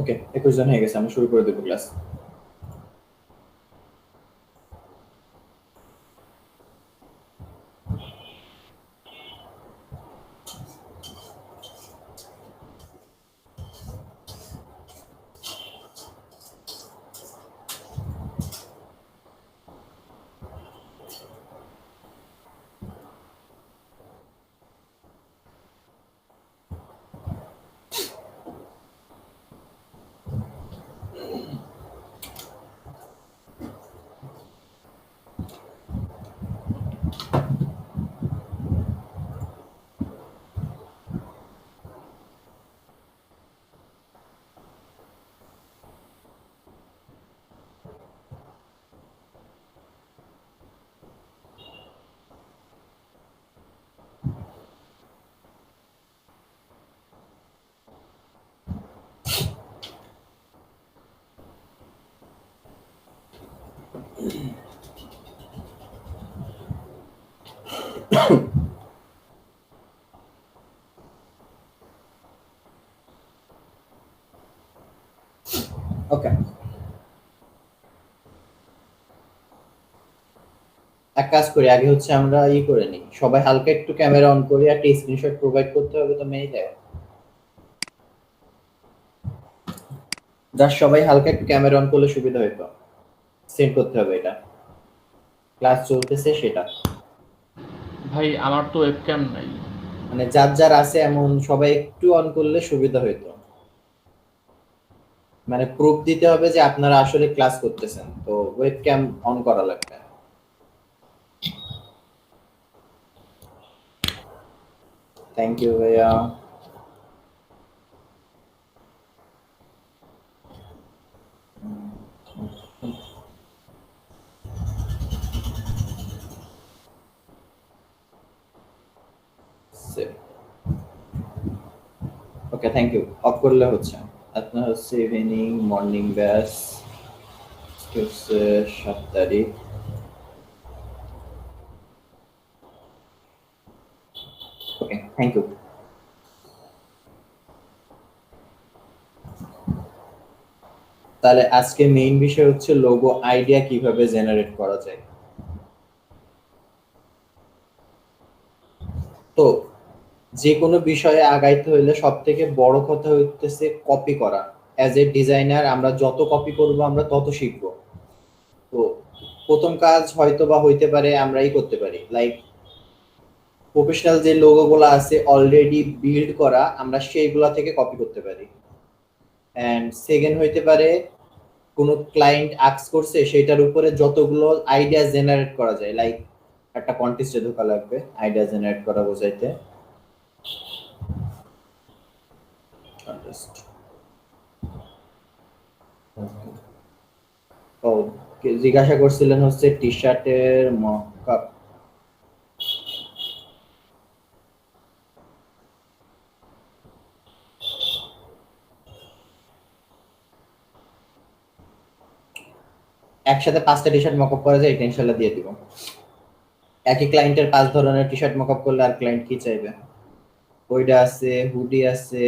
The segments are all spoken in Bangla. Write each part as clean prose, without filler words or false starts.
ওকে, 21 জন হয়ে গেছে, আমরা শুরু করে দেবো ক্লাস। ওকে, এক কাজ করি, আগে হচ্ছে আমরা করে নিই, সবাই হালকা একটু ক্যামেরা অন করি, একটা স্ক্রিনশট প্রোভাইড করতে হবে তো মেইলে। জাস্ট সবাই হালকা একটু ক্যামেরা অন করলে সুবিধা হইতো, সেন্ড করতে হবে এটা, ক্লাস চলতেছে সেটা। ভাই আমার তো ওয়েবক্যাম নাই। মানে যার যার আছে এমন সবাই একটু অন করলে সুবিধা হইতো, মানে প্রুফ দিতে হবে যে আপনারা আসলে ক্লাস করতেছেন, তো ওয়েবক্যাম অন করা লাগবে। থ্যাংক ইউ ভাইয়া। ওকে, থ্যাংক ইউ। অফ করলে হচ্ছে আপনার হচ্ছে ইভিনিং মর্নিং ব্যাচ হচ্ছে 7 তারিখ। ওকে, থ্যাংক ইউ। তাহলে আজকে মেইন বিষয় হচ্ছে লোগো আইডিয়া কিভাবে জেনারেট করা যায়। তো যে কোনো বিষয়ে আগাইতে হইলে সব থেকে বড় কথা হইতেছে কপি করা। অ্যাজ এ ডিজাইনার আমরা যত কপি করব আমরা তত শিখব। তো প্রথম কাজ হয়তো বা হইতে পারে আমরাই করতে পারি, লাইক প্রফেশনাল যে লোগোগুলো আছে অলরেডি বিল্ড করা, আমরা সেইগুলা থেকে কপি করতে পারি। এন্ড সেকেন্ড হইতে পারে কোনো ক্লায়েন্ট আক্স করছে সেটার উপরে যতগুলো আইডিয়া জেনারেট করা যায়, লাইক একটা কন্টেস্টে ঢোকা লাগবে আইডিয়া জেনারেট করা বোঝাইতে। কন্টেস্ট, ও জিজ্ঞাসা করছিলেন হচ্ছে টি শার্টের মকআপ। একসাথে 5টা টি শার্ট মকআপ করা যায়, এটা ইনশাল্লাহ দিয়ে দিব। একই ক্লায়েন্টের 5 ধরনের টি শার্ট মকআপ করলে আর ক্লায়েন্ট কি চাইবে। ওইটা আছে, হুডি আছে,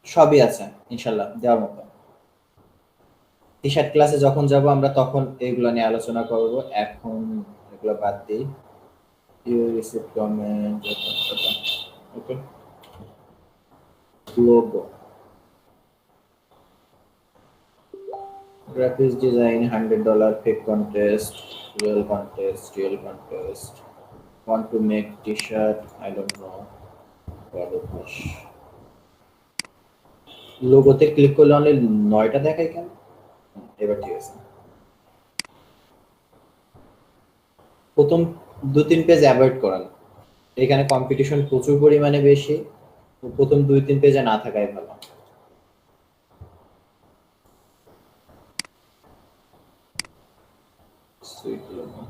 সবই আছে ইনশাল্লাহ দেওয়ার মতো। টি শার্ট ক্লাসে যখন যাব আমরা তখন এগুলো নিয়ে আলোচনা করব, এখন এগুলো বাদ দিই। You receive comment, okay. Logo, graphics design, $100 fake contest, real contest, want to make t-shirt, I don't know, লোগোতে ক্লিক করলে অনলি 9টা দেখায় কেন? এবার ঠিক আছে। প্রথম 2-3 পেজ অ্যাভয়েড করান, এখানে কম্পিটিশন প্রচুর পরিমাণে বেশি, প্রথম 2-3 পেজে না থাকাই ভালো। সুইট লোগো,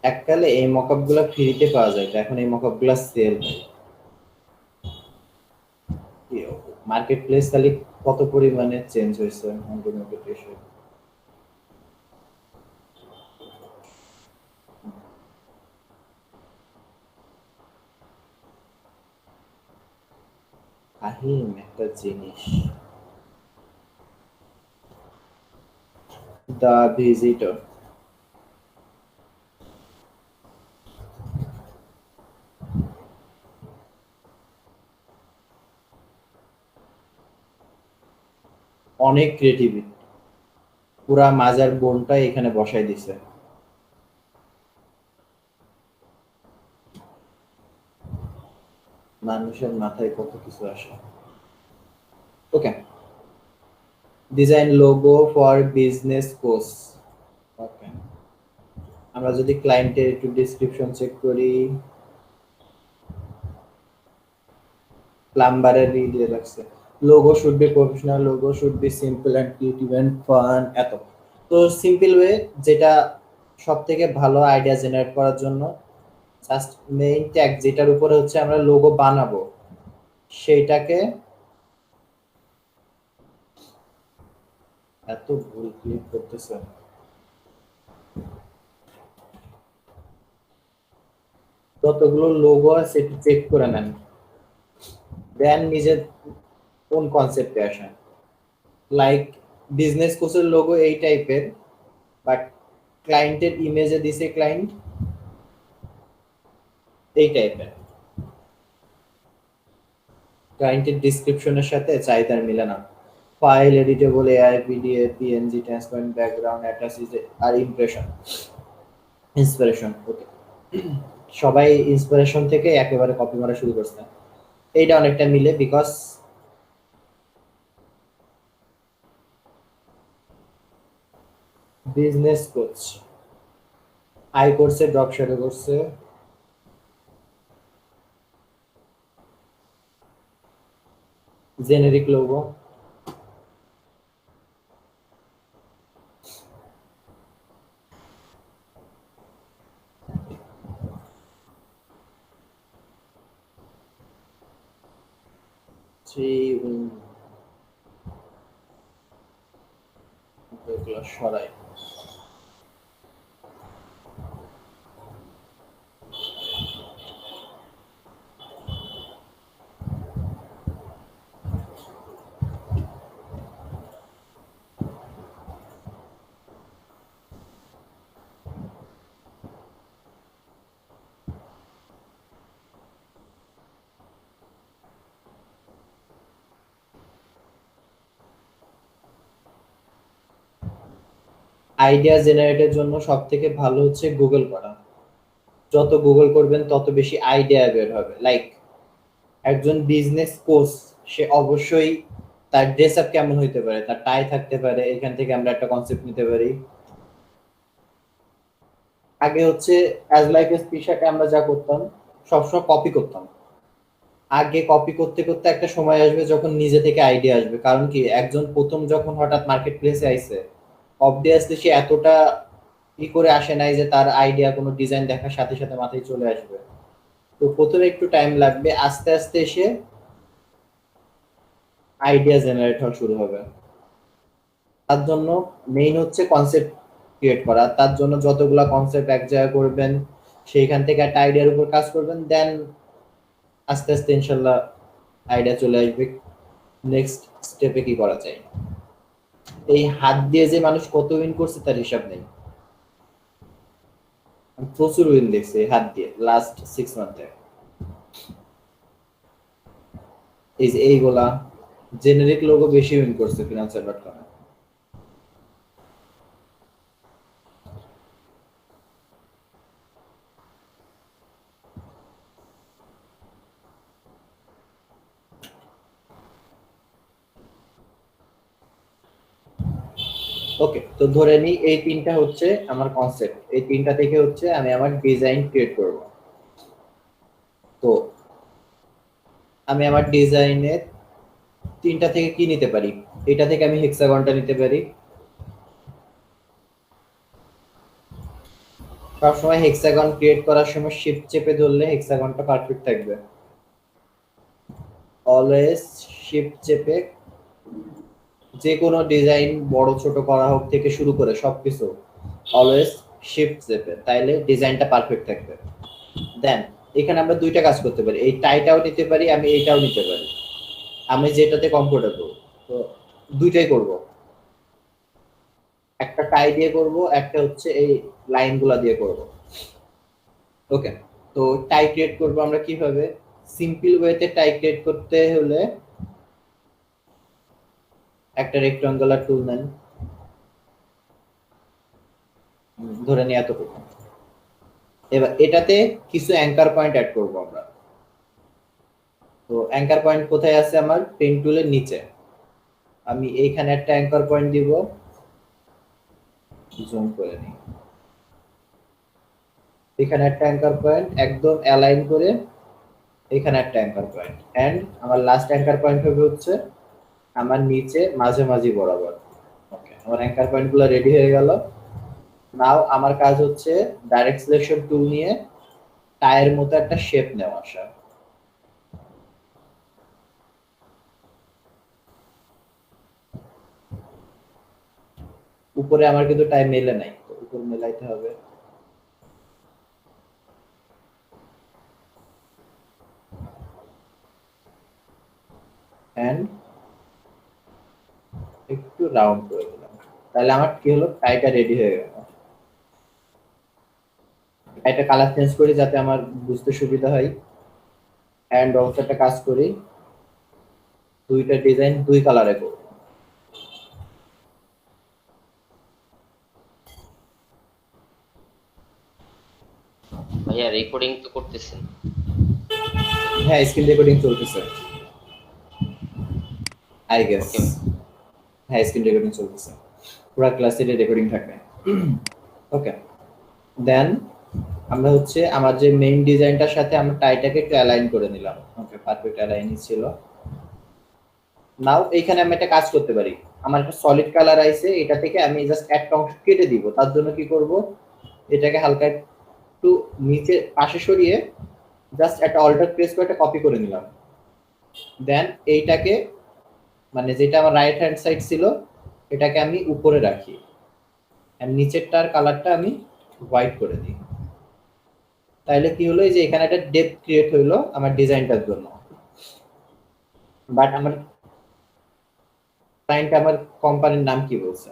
এককালে এই মকআপ গুলা ফ্রিতে পাওয়া যায়, এখন এই মকআপ গুলা সেল হয়। মার্কেট প্লেস খালি কত পরিমাণে চেঞ্জ হয়েছে মার্কেট এসে। আহিম একটা জিনিস, দ্য ভিজিটর। অনেক ক্রিয়েটিভিটি, পুরা মাজার বোনটাই এখানে বসাই দিছে। মানুষের মাথায় কত কিছু আসে। Okay, design logo for business course. Okay, আমরা যদি ক্লায়েন্টের একটু ডেসক্রিপশন চেক করি, প্লাম্বারের দিয়ে রাখছে logo should be professional, logo should be simple and creative and fun. এত তো সিম্পল ওয়ে, যেটা সব থেকে ভালো আইডিয়া জেনারেট করার জন্য জাস্ট মেইন ট্যাগ যেটার উপরে হচ্ছে আমরা লোগো বানাবো সেইটাকে, এত ভুল ক্লিক করতেছে, যতগুলো লোগো আছে একটু চেক করে নেন, দেন নিজের কোন কনসেপ্টে আসেন। লাইক বিজনেস কোর্সের লোগো এই টাইপের, বাট ক্লায়েন্টের ইমেজে দিছে ক্লায়েন্ট এই টাইপের, ক্লায়েন্টের ডিসক্রিপশনের সাথে চাহিদার মিলে না। File editable, AI, PDF, PNG, transparent background, অ্যাটাচিজ আর ইমপ্রেশন, ইন্সপিরেশন। ওকে, সবাই ইন্সপিরেশন থেকে একেবারে কপি মারা শুরু করছে, এইটা অনেকটা মিলে। বিকজ বিজনেস কোচ আই করছে, ড্রপ শ্যাডো করছে, জেনেরিক লোগো, সরাই। আইডিয়া জেনারেটের জন্য সব থেকে ভালো হচ্ছে গুগল করা। যত গুগল করবেন তত বেশি আইডিয়া বের হবে। লাইক একজন বিজনেস কোচ, সে অবশ্যই তার ড্রেস আপ কেমন হইতে পারে, তার টাই থাকতে পারে, এখান থেকে আমরা একটা কনসেপ্ট নিতে পারি। আগে হচ্ছে অ্যাজ লাইক এস টি শার্টে আমরা যা করতাম সবসময় কপি করতাম, আগে কপি করতে করতে একটা সময় আসবে যখন নিজে থেকে আইডিয়া আসবে। কারণ কি, একজন প্রথম যখন হঠাৎ মার্কেট প্লেসে আইছে, অবভিয়াসলি সে এতটা করে আসে নাই যে তার আইডিয়া কোনো ডিজাইন দেখার সাথে সাথে মাথায় চলে আসবে। তো প্রথমে একটু টাইম লাগবে, আস্তে আস্তে এসে আইডিয়া জেনারেট হওয়া শুরু হবে। তার জন্য মেইন হচ্ছে কনসেপ্ট ক্রিয়েট করা। তার জন্য যতগুলা কনসেপ্ট এক জায়গায় করবেন, সেইখান থেকে একটা আইডিয়ার উপর কাজ করবেন, দেন আস্তে আস্তে ইনশাল্লাহ আইডিয়া চলে আসবে নেক্সট স্টেপে কি করা যায়। এই হাত দিয়ে যে মানুষ কত উইন করছে তার হিসাব নেই, প্রচুর উইন দেখছি হাত দিয়ে লাস্ট 6 মান্থে। এই যে এইগুলা জেনারিক লোগো বেশি উইন করছে ফিনান্সার.com এ। ওকে, তো ধরে নিই এই তিনটা হচ্ছে আমার কনসেপ্ট, এই তিনটা থেকে হচ্ছে আমি আমার ডিজাইন ক্রিয়েট করব। তো আমি আমার ডিজাইনের তিনটা থেকে কি নিতে পারি, এটা থেকে আমি হেক্সাগনটা নিতে পারি। সবসময় হেক্সাগন ক্রিয়েট করার সময় শিফট চেপে ধরলে হেক্সাগনটা পারফেক্ট থাকবে। অলওয়েজ শিফট চেপে যে কোনো ডিজাইন বড় ছোট করা হোক থেকে শুরু করে সবকিছু অলওয়েজ শিফট চেপে, তাইলে ডিজাইনটা পারফেক্ট থাকবে। দেন এখানে আমরা দুইটা কাজ করতে পারি, এই টাইটাও নিতে পারি, আমি এইটাও নিতে পারি, আমি যেটাতে কমফোর্টেবল। তো দুইটাই করব, একটা টাই দিয়ে করব, একটা হচ্ছে এই লাইনগুলো দিয়ে করব। ওকে, তো টাই ক্রিয়েট করব আমরা কিভাবে? সিম্পল ওয়েতে টাই ক্রিয়েট করতে হলে একটা রেক্টাঙ্গুলার টুল নেন, ধরে নিয়ে এতটুকু। এবার এটাতে কিছু অ্যাঙ্কার পয়েন্ট অ্যাড করব আমরা। তো অ্যাঙ্কার পয়েন্ট কোথায় আছে? আমার পেন টুলের নিচে। আমি এইখানে একটা অ্যাঙ্কার পয়েন্ট দিব, জুম করে নিই। এখানে একটা অ্যাঙ্কার পয়েন্ট একদম অ্যালাইন করে, এখানে একটা অ্যাঙ্কার পয়েন্ট, এন্ড আমার লাস্ট অ্যাঙ্কার পয়েন্ট হবে হচ্ছে আমার নিচে মাঝামাঝি বরাবর। ওকে, আমার অ্যাঙ্কার পয়েন্টগুলো রেডি হয়ে গেল। নাও আমার কাজ হচ্ছে ডাইরেক্ট সিলেকশন টুল নিয়ে টায়ের মতো একটা শেপ নেওয়া আসা। উপরে আমার কিন্তু টাই মেলে নাই, তো উপর মেলাইতে হবে। এন্ড একটু রাউন্ড করে দিলাম, তাহলে আমার কি হলো, টাইটা রেডি হয়ে গেল। টাইটা কালার চেঞ্জ করি যাতে আমার বুঝতে সুবিধা হয়। এন্ড অলসো একটা কাজ করি, দুইটা ডিজাইন দুই কালারে করব। ভাইয়া রেকর্ডিং তো করতেছেন? হ্যাঁ, স্ক্রিন রেকর্ডিং চলতেছে আই গেস। ওকে। হ্যাঁ, স্ক্রিন রেকর্ডিং চলতেছে, পুরো ক্লাসের রেকর্ডিং থাকবে। ওকে, দেন আমরা হচ্ছে আমার যে মেইন ডিজাইনটার সাথে আমরা টাইটাকে একটু অ্যালাইন করে নিলাম। ওকে, পারফেক্ট অ্যালাইনই ছিল। নাও এইখানে আমি একটা কাজ করতে পারি, আমার একটা সলিড কালার আইছে, এটা থেকে আমি জাস্ট একটা অংশ কেটে দিব। তার জন্য কি করব, এটাকে হালকা একটু নিচে পাশে সরিয়ে জাস্ট একটা অল্টার প্রেস করে একটা কপি করে নিলাম। দেন এইটাকে, মানে যেটা আমার রাইট হ্যান্ড সাইড ছিল, এটাকে আমি উপরে রাখি, আর নিচেরটার কালারটা আমি হোয়াইট করে দিই। তাইলে কি হলো, এই যে এখানে একটা ডেপথ ক্রিয়েট হইলো আমার ডিজাইনটার জন্য। বাট আমার ক্লায়েন্ট আমার কোম্পানির নাম কি বলছে?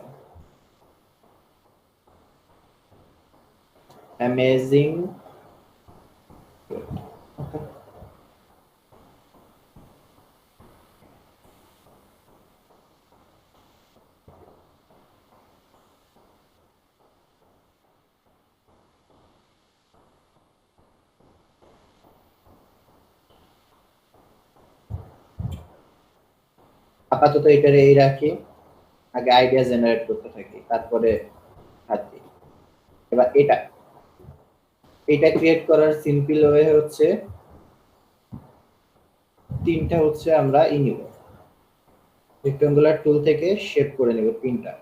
অ্যামেজিং। আপাতত এটারে এই রাখি, আগে আইডিয়া জেনারেট করতে থাকি, তারপরে হাত দিই। এবার এটা ক্রিয়েট করার সিম্পল ওয়ে হচ্ছে তিনটা হচ্ছে আমরা নিব, রেক্টাঙ্গুলার টুল থেকে শেপ করে নেব তিনটা।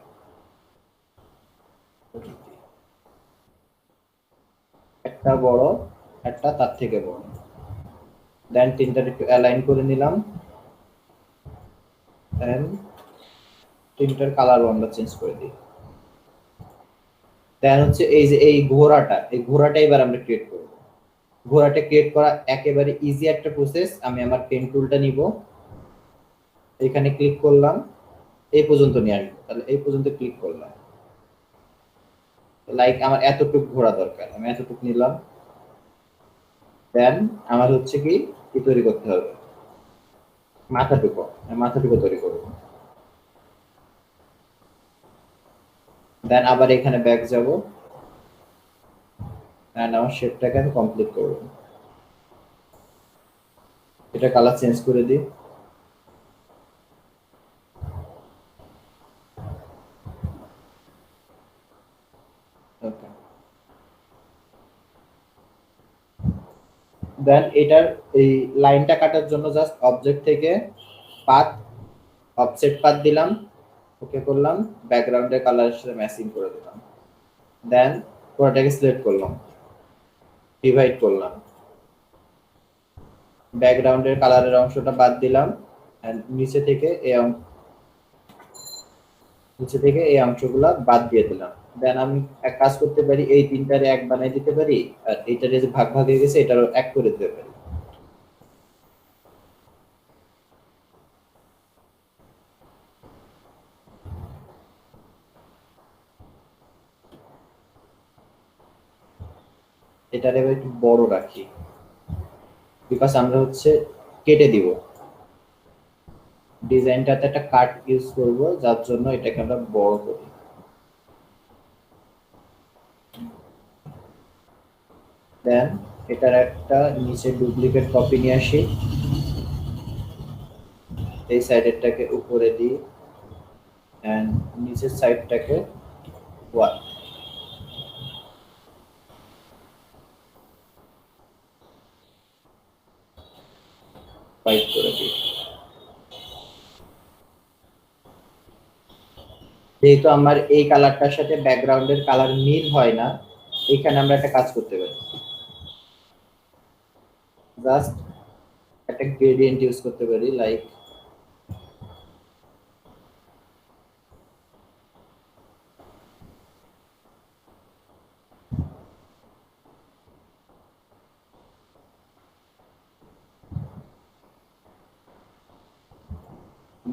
একটা বড়, একটা তার থেকে বড়, দেন তিনটা একটু অ্যালাইন করে নিলাম। দেন তিনটার কালার আমরা চেঞ্জ করে দিই। দেন হচ্ছে এই যে এই ঘোড়াটা এবার আমরা ক্রিয়েট করব। ঘোড়াটা ক্রিয়েট করা একেবারে ইজি একটা প্রসেস। আমি আমার পেন টুলটা নিব, এখানে ক্লিক করলাম, এই পর্যন্ত নিয়ে আসবো, তাহলে এই পর্যন্ত ক্লিক করলাম। লাইক আমার এতটুকু ঘোড়া দরকার, আমি এতটুকু নিলাম। দেন আমার হচ্ছে কি তৈরি করতে হবে, মাথাটুকু তৈরি করব। দেন আবার এখানে ব্যাক যাব, এন্ড আমার শেপটাকে আমি কমপ্লিট করব। এটা কালার চেঞ্জ করে দিই। ওকে, দেন এটার এই লাইনটা কাটার জন্য জাস্ট অবজেক্ট থেকে পাথ, অফসেট পাথ দিলাম, ওকে করলাম, ব্যাকগ্রাউন্ডের কালারের সাথে ম্যাচিং করে দিলাম। দেন পুরোটাকে সিলেক্ট করলাম, ডিভাইড করলাম, ব্যাকগ্রাউন্ডের কালারের অংশটা বাদ দিলাম, and নিচে থেকে এই অংশগুলা বাদ দিয়ে দিলাম। দেন আমি এক কাজ করতে পারি, এই তিনটারে এক বানাই দিতে পারি, আর এইটারে যে ভাগ ভাগ হয়ে গেছে এটারও এক করে দিতে পারি। এটারে এবার একটু বড় রাখি, বিকজ আমরা হচ্ছে কেটে দিব, ডিজাইনটাতে একটা কাট ইউজ করব, যার জন্য এটাকে আমরা বড় করি। দেন এটার একটা নিচে ডুপ্লিকেট কপি নিয়ে আসি, এই সাইডেরটাকে উপরে দিই এন্ড নিচের সাইডটাকে হোয়াইট করে দিই। যেহেতু আমার এই কালারটার সাথে ব্যাকগ্রাউন্ডের কালার মিল হয় না, এখানে আমরা একটা কাজ করতে পারি, জাস্ট একটা গ্রেডিয়েন্ট ইউজ করতে পারি, লাইক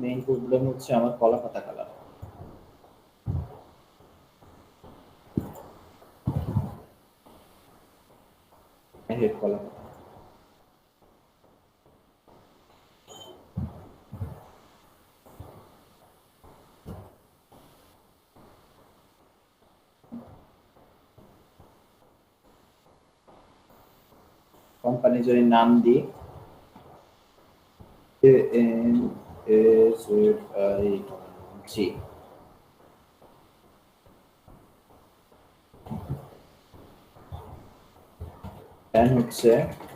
মেইন প্রবলেম হচ্ছে আমার কলা পাতা কালার। হেড কলা পাতা কোম্পানি যদি নাম দিই ANSIG, দেন হচ্ছে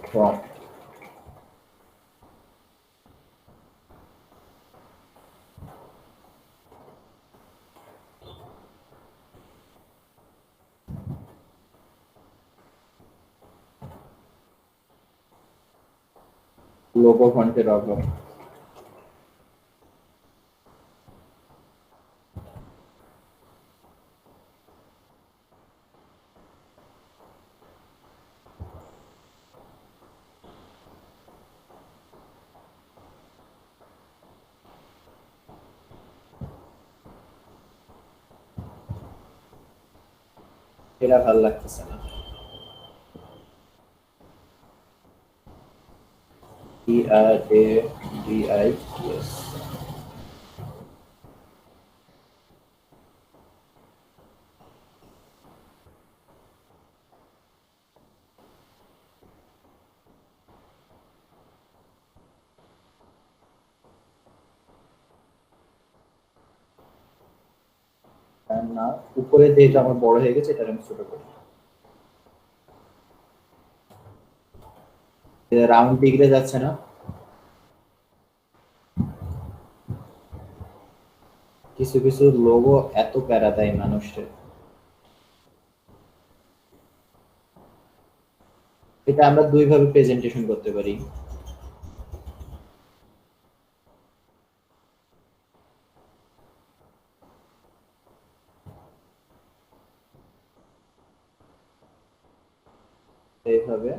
ফ্রম, লোগো ফন্টের অভাব, এটা ভালো লাগতেছে না। ERADIS, না উপরে যেহেতু আমার বড় হয়ে গেছে এটা আমি ছোট করি, রাউন্ড ডিগ্রে যাচ্ছে না। কিছু কিছু লোগো এত প্যারা দেয় মানুষের, এটা আমরা দুই ভাবে প্রেজেন্টেশন করতে পারি। এইভাবে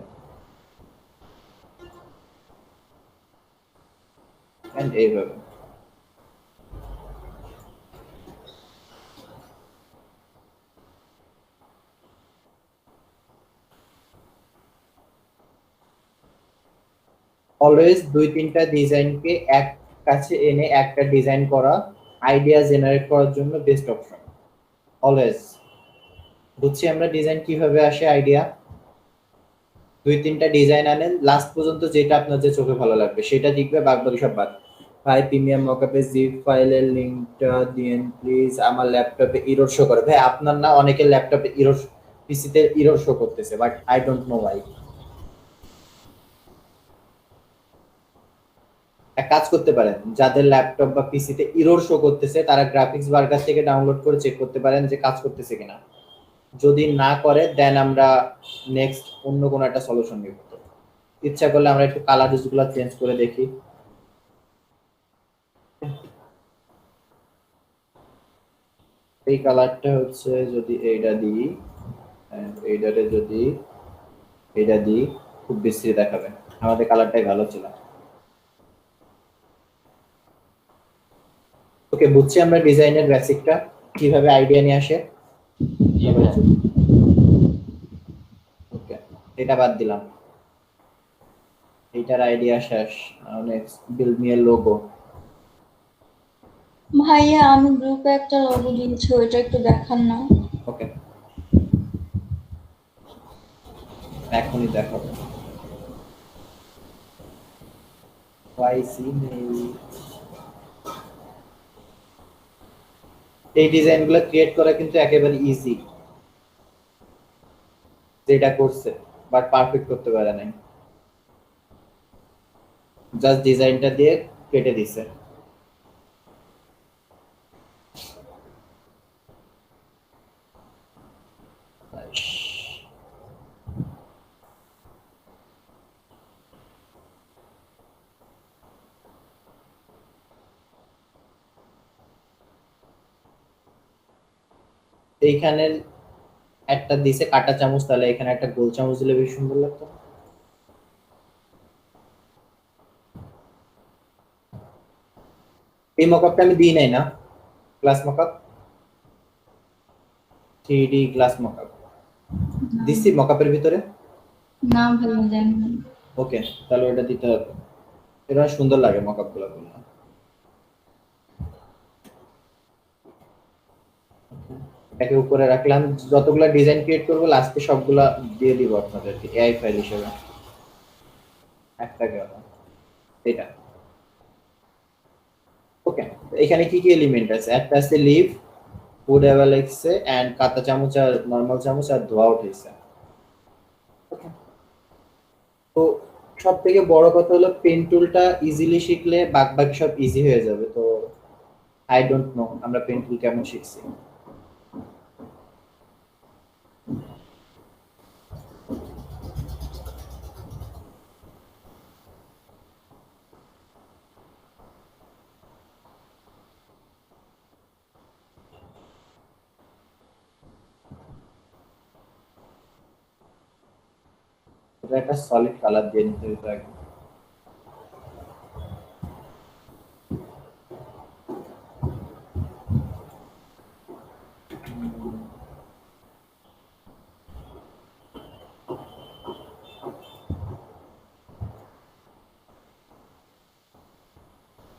এন্ড এইভাবে। অলওয়েজ দুই তিনটা ডিজাইনকে এক কাছে এনে একটা ডিজাইন করা আইডিয়া জেনারেট করার জন্য বেস্ট অপশন অলওয়েজ। বুঝছি আমরা ডিজাইন কিভাবে আসে, আইডিয়া দুই তিনটা ডিজাইন আনেন, লাস্ট পর্যন্ত যেটা আপনার যে চোখে ভালো লাগবে সেটা দেখবে, বাকি সব বাদ। ভাই প্রিমিয়াম মকআপে জিপ ফাইলের লিংকটা দিন প্লিজ, আমার ল্যাপটপে এরর শো করে। ভাই আপনার না, অনেকের ল্যাপটপে এরর, পিসিতে এরর শো করতেছে, but I don't know Y. এক কাজ করতে পারেন, যাদের ল্যাপটপ বা পিসিতে এরর শো করতেছে তারা গ্রাফিক্স বার্গার থেকে ডাউনলোড করে চেক করতে পারেন যে কাজ করতেছে কিনা। যদি না করে দেন আমরা নেক্সট অন্য কোনো একটা সলিউশন নিব। ইচ্ছা করলে আমরা একটু কালার গুলো চেঞ্জ করে দেখি। এই কালারটা হচ্ছে যদি এইটা দিই এইটারে যদি এটা দিই খুব বিশ্রী দেখাবে, আমাদের কালারটাই ভালো ছিল। ওকে, বুঝছি আমরা ডিজাইনের বেসিকটা কিভাবে আইডিয়া নিয়ে আসে। জি ভাইয়া। ওকে, এটা বাদ দিলাম, এইটার আইডিয়া শেষ। Next build me a logo. ভাইয়া আমি গ্রুপে একটা লোগো দিয়েছি, ওইটা একটু দেখান না। ওকে, এখনই দেখাবো। YC নেই। এই ডিজাইনগুলো ক্রিয়েট করা কিন্তু একেবারে ইজি, যেটা করছে বাট পারফেক্ট করতে পারে নাই, জাস্ট ডিজাইনটা দিয়ে কেটে দিছে। এইখানে একটা দিছে কাটা চামচ, তাহলে এখানে একটা গোল চামচ দিলে বেশ সুন্দর লাগতো। এই মকআপটা আমি দিই নাই না, glass mockup, 3D glass mockup দিছি মকআপের ভিতরে। না ভাইয়া জানি না। ওকে, তাহলে ওটা দিতে হবে, এটা সুন্দর লাগে মকআপ গুলো করলে। এটাকে উপরে রাখলাম, যতগুলা ডিজাইন ক্রিয়েট করবো লাস্টে সবগুলা দিয়ে দিব আপনাদেরকে এআই ফাইল হিসেবে। একটা গেল এটা। ওকে, এখানে কি কি এলিমেন্ট আছে? একটা আছে লিভ, ফুড অ্যাভালেক্সে এন্ড কাঁচা চামচ আর নরমাল চামচ আর ধোয়া উঠেছে। ওকে, তো সব থেকে বড় কথা হলো পেন টুলটা ইজিলি শিখলে বাকি সব ইজি হয়ে যাবে। তো আই ডোন্ট নো আমরা পেন টুল কেমন শিখছি। এটা একটা সলিড কালার দিয়ে নিতে হবে আগে।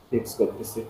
ফিক্স করতেছি।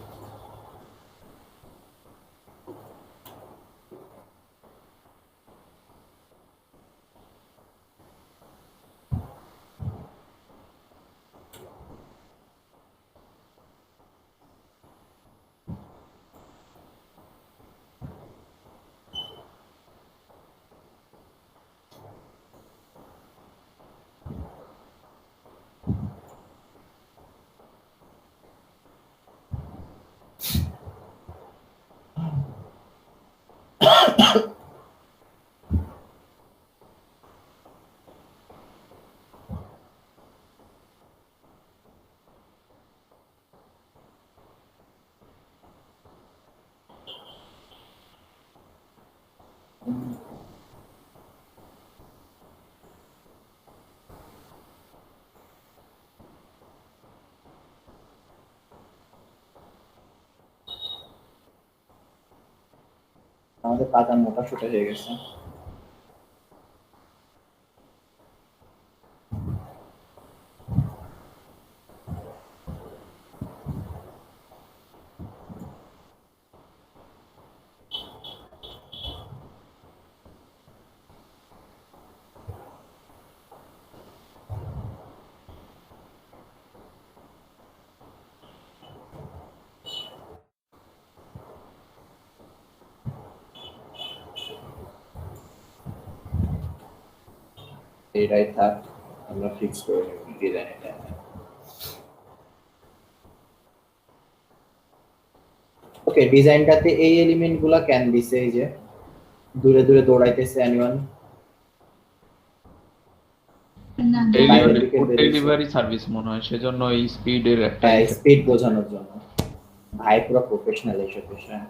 আমাদের পাতা মোটা সোটা হয়ে গেছে। এটাই থাক, আমরা ফিক্স করে নেব ডিজাইন এটা। ওকে, ডিজাইনটাতে এই এলিমেন্ট গুলা কেন দিছে? এই যে দূরে দূরে দৌড়াইতেছে অ্যানিওয়ান, না ডেলিভারি দিকে ফুড বেরিয়েছে। ডেলিভারি সার্ভিস মনে হয়, সেজন্য এই স্পিডের একটা হ্যাঁ, effect। স্পিড বোঝানোর জন্য। ভাই পুরো প্রফেশনাল এইসব বিষয়ে।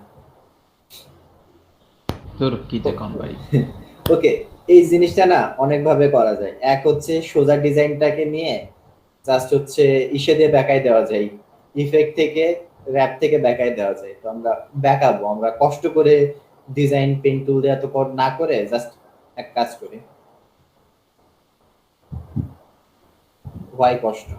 তোর কি দেখুন ভাই, ওকে, এই জিনিসটা না অনেক ভাবে করা যায়। এক হচ্ছে সোজা ডিজাইনটাকে নিয়ে জাস্ট হচ্ছে ইসে দিয়ে বেঁকাই দেওয়া যায়, ইফেক্ট থেকে র‍্যাপ থেকে বেঁকাই দেওয়া যায়। তো আমরা বেঁকাবো, আমরা কষ্ট করে ডিজাইন পেন টুল দিয়ে এত না করে জাস্ট এক কাজ করি। হোয়াই কষ্ট?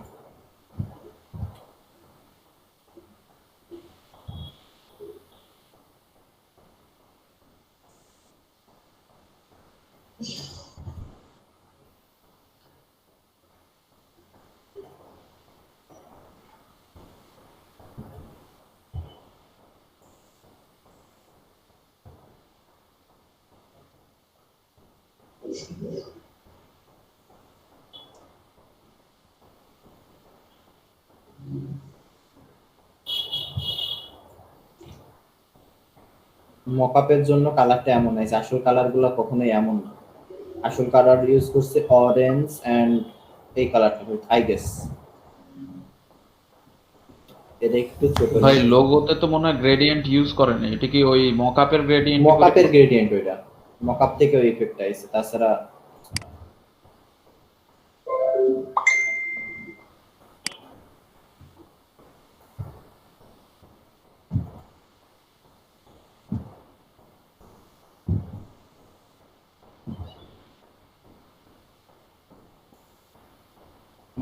মকআপের জন্য কালারটা এমন আছে, আসল কালারগুলো কখনোই এমন না। আসল কালার ইউজ করছে অরেঞ্জ এন্ড এই কালারটা আই গেস। এটা একটু ছোট। ভাই লোগোতে তো মনে হয় গ্রেডিয়েন্ট ইউজ করেনি, এটা কি ওই মকআপের গ্রেডিয়েন্ট? মকআপের গ্রেডিয়েন্ট ওইটা, মকআপ থেকে ওই ইফেক্টটা আইছে, তাছাড়া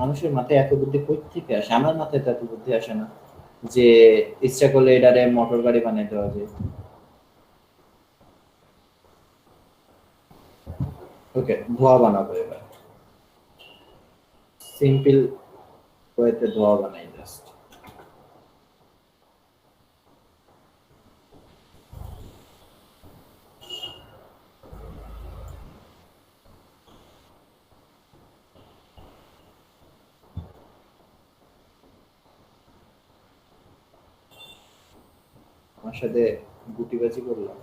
মানুষের মাথায় এত বুদ্ধি কই থেকে আসে? আমার মাথায় তো এত বুদ্ধি আসে না যে ইচ্ছা করলে এটারে মোটর গাড়ি বানিয়ে দেওয়া যায়। ওকে, ধোয়া বানাবো এবার, সিম্পল ওয়েতে ধোয়া বানাই জাস্ট। আমার সাথে গুটিবাজি করলাম।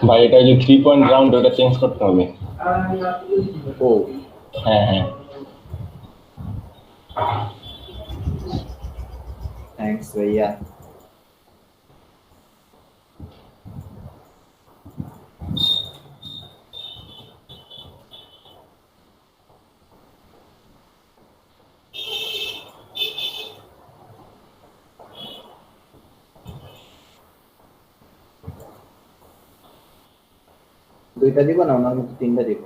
ভাই এটা যে 3 পয়েন্ট রাউন্ড ওটা চেঞ্জ করতে হবে। ও হ্যাঁ হ্যাঁ, থ্যাঙ্কস ভাইয়া। দুইটা দিব না, ওনার মধ্যে তিনটা দিব।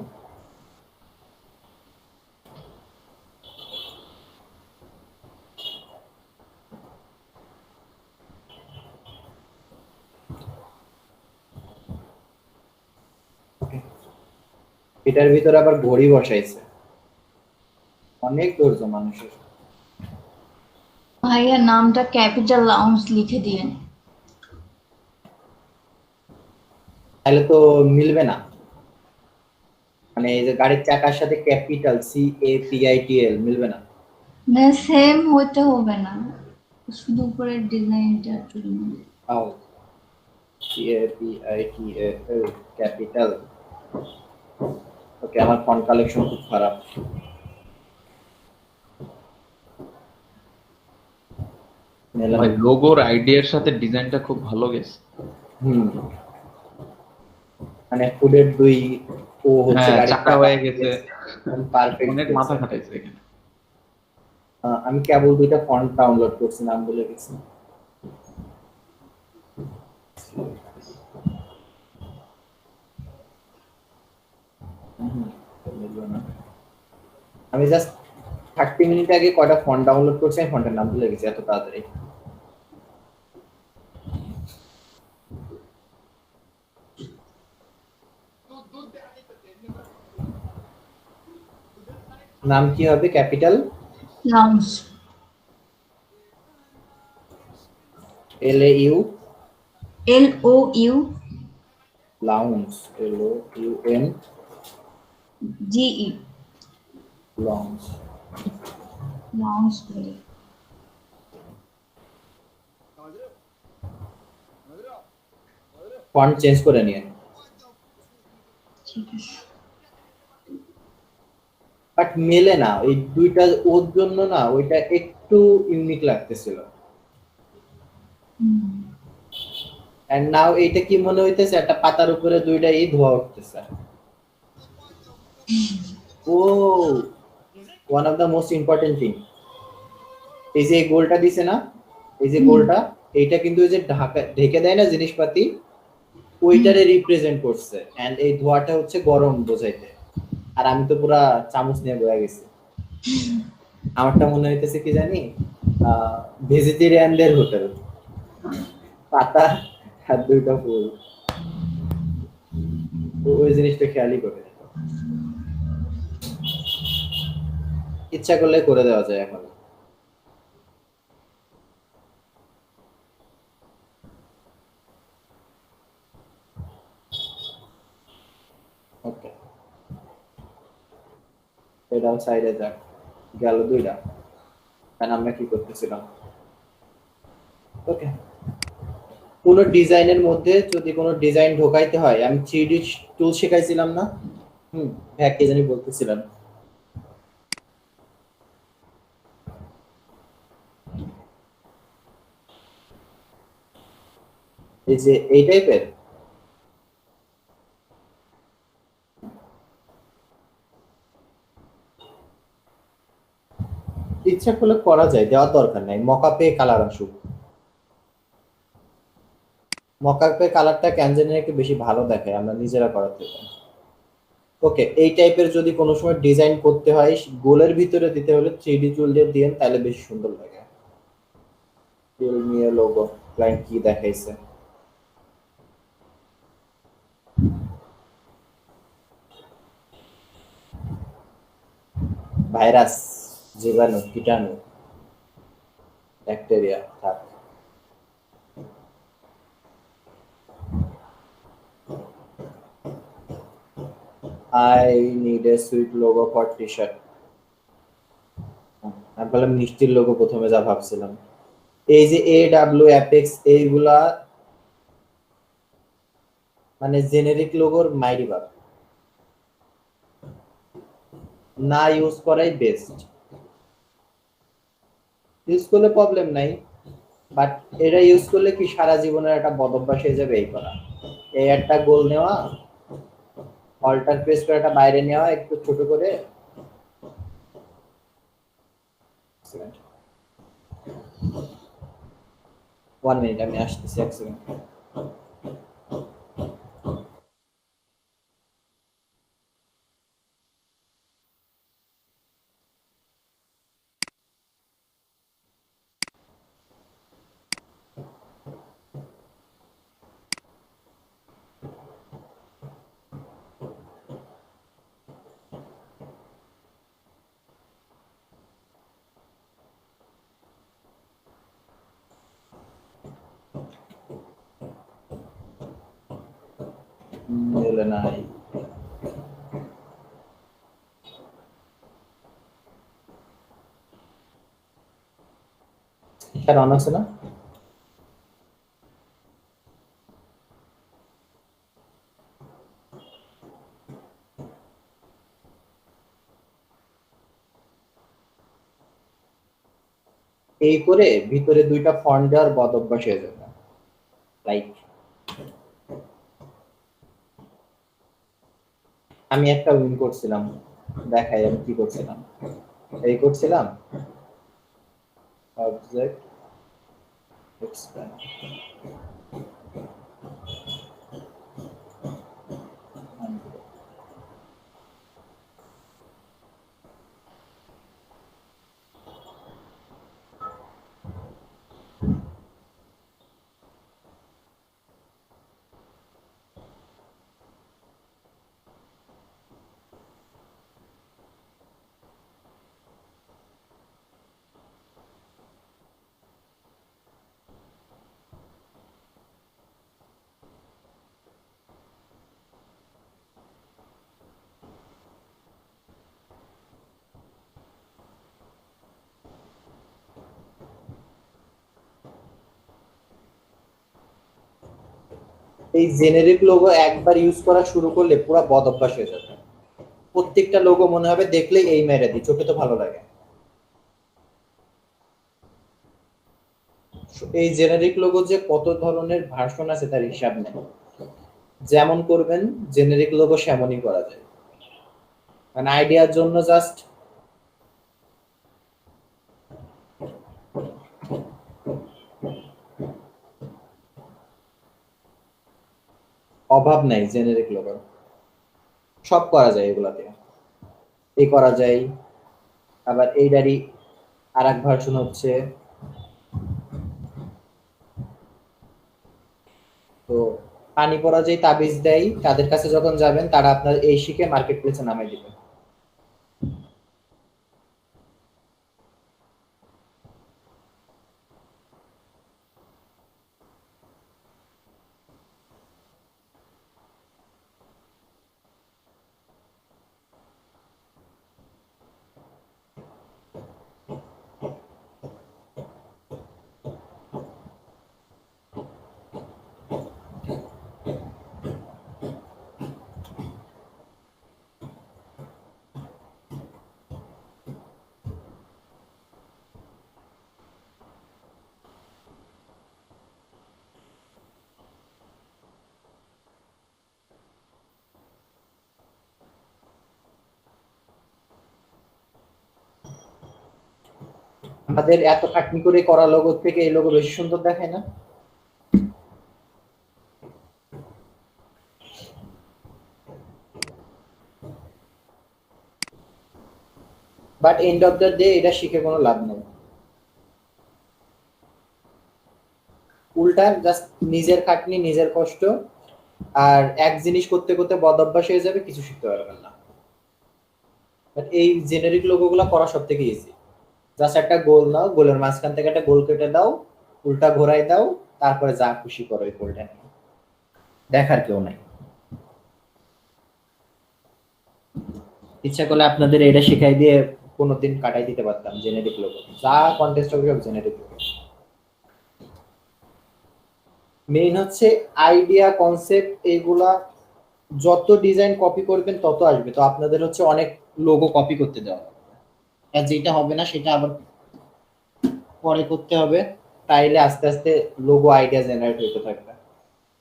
এটার ভিতরে আবার ঘড়ি বসাইছে, অনেক ধৈর্য মানুষের। ভাইয়া নামটা ক্যাপিটাল লাউঞ্জ লিখে দিয়েন। তাহলে তো মিলবে না, মানে এই যে গাড়ির চাকার সাথে ক্যাপিটাল CAPITL মিলবে না। না সেম হতে হবে না, শুধু উপরের ডিজাইনটা জন্য। আও CAPITL ক্যাপিটাল। ওকে, আমার ফন্ট কালেকশন খুব খারাপ। মেলা ভাই লোগোর আইডিয়ার সাথে ডিজাইনটা খুব ভালো গেছে। মানে ফুডের দুই ও হচ্ছে হ্যাঁ, গাড়ির চাকা হয়ে গেছে, পারফেক্ট। অনেক মাথা খাটাইছে এখানে। আমি কেবল দুইটা ফন্ট ডাউনলোড করছি, নাম বলে গেছি। আমি জাস্ট 30 মিনিট আগে কয়টা ফন্ট ডাউনলোড করছি, আমি ফন্টের নাম ভুলে গেছি এত তাড়াতাড়ি। নাম কি হবে? Capital lounge, LAU LOU lounge, GE lounge. Lounge বলে। ফন্ট চেঞ্জ করে নিয়ে, ঠিক আছে। বাট মেলে না ওই দুইটা, ওর জন্য না ওইটা একটু ইউনিক লাগতেছিল। এন্ড নাও এইটা কি মনে হইতেছে একটা পাতার উপরে দুইটা ধোয়া উঠতেছে। ও one of the most important thing, এই যে গোলটা দিছে না, এই যে গোলটা, এইটা কিন্তু ওই যে ঢেকে দেয় না জিনিসপাতি, ওইটারে রিপ্রেজেন্ট করছে। এন্ড এই ধোঁয়াটা হচ্ছে গরম বোঝাইতে। আর আমি তো পুরা চামচ নিয়ে বয়ে গেছি। আমারটা মনে হইতেছে কি জানি, ভেজিটেরিয়ানদের হোটেল, পাতা আর দুইটা ফুল, ওই জিনিসটা খেয়ালই করে। ইচ্ছা করলে করে দেওয়া যায় এখন। ওকে, এটাও সাইডে যাক, গেল দুইটা। কারণ আমরা কি করতেছিলাম, ওকে, কোনো ডিজাইনের মধ্যে যদি কোনো ডিজাইন ঢোকাইতে হয়, আমি 3D টুল শেখাইছিলাম না, হ্যাঁ কে জানি বলতেছিলাম, এই যে এই টাইপের, ইচ্ছা করলে করা যায়, দেওয়ার দরকার নাই। মকআপে কালার আসুক, মকআপে কালারটা ক্যানজেনের একটু বেশি ভালো দেখায় আমরা নিজেরা করার থেকে। ওকে, এই টাইপের যদি কোনো সময় ডিজাইন করতে হয় গোলের ভিতরে দিতে হলে 3D টুল দিয়ে দিন, তাহলে বেশি সুন্দর লাগে। টুল নিয়ে লোগো ক্লায়েন্ট কি দেখাইছে, ভাইরাস, জীবাণু, কীটাণু, ব্যাকটেরিয়া থাক। I need a sweet logo for t-shirt. আমি বললাম মিষ্টির লোগো প্রথমে যা ভাবছিলাম। এই যে AW অ্যাপেক্স এইগুলা মানে জেনেরিক লোগোর মাইরি বাপ, না ইউজ করাই বেস্ট। ইউজ করলে প্রবলেম নাই, বাট এটা ইউজ করলে কি সারা জীবনের একটা বদভ্যাস হয়ে যাবে এই করা। এই একটা গোল নেওয়া, অল্টার প্রেস করে একটা বাইরে নেওয়া একটু ছোট করে। 1 মিনিট, আমি আসতেছি, 1 সেকেন্ড। এলে নাই, স্যার অন আছে না? এই করে ভিতরে দুইটা ফন্ট দেওয়ার বদ অভ্যাস হয়ে যাবে। লাইক আমি একটা উইন করছিলাম, দেখাই আমি কি করছিলাম। এই করছিলাম অবজেক্ট এক্সপ্যান্ড, এই জেনেরিক লোগো একবার ইউজ করা শুরু করলে পুরো বদ অভ্যাস হয়ে যাবে। প্রত্যেকটা লোগো মনে হবে দেখলেই এই মেরে দিই, চোখে তো ভালো লাগে। এই জেনারিক লোগো যে কত ধরনের ভার্সন আছে তার হিসাব নেই। যেমন করবেন জেনারিক লোগো সেমনই করা যায়, মানে আইডিয়ার জন্য জাস্ট অভাব নাই জেনারিক লোগোর, সব করা যায় এগুলাতে। এই করা যায়, আবার এইটারই আর এক ভার্সন হচ্ছে, তো পানি পড়া যে তাবিজ দেয় তাদের কাছে যখন যাবেন তারা আপনার এই শিখে মার্কেট প্লেসে নামাই দিবে। আমাদের এত খাটনি করে করা লোগো থেকে এই লোগো বেশি সুন্দর দেখায় না? But and of the day এটা শিখে কোনো লাভ নেই, উল্টা জাস্ট নিজের খাটনি নিজের কষ্ট, আর এক জিনিস করতে করতে বদ অভ্যাস হয়ে যাবে, কিছু শিখতে পারবেন না। বাট এই জেনারিক লোগোগুলো করা সব থেকে ইজি। জাস্ট একটা গোল নাও, গোলের মাঝখান থেকে একটা গোল কেটে দাও, উল্টা ঘোরাই দাও, তারপরে যা খুশি করো এই গোলটা নিয়ে, দেখার কেউ নাই। ইচ্ছা করলে আপনাদের এটা শিখাই দিয়ে কোনোদিন কাটাই দিতে পারতাম জেনেরিক লোগো, যা কন্টেস্ট হবে সব জেনেরিক লোগো। মেইন হচ্ছে আইডিয়া কনসেপ্ট, এইগুলা যত ডিজাইন কপি করবেন তত আসবে, তো আপনাদের হচ্ছে অনেক লোগো কপি করতে দেওয়া হবে, আর যেটা হবে না সেটা আবার পরে করতে হবে, তাইলে আস্তে আস্তে লোগো আইডিয়া জেনারেট হতে থাকবে।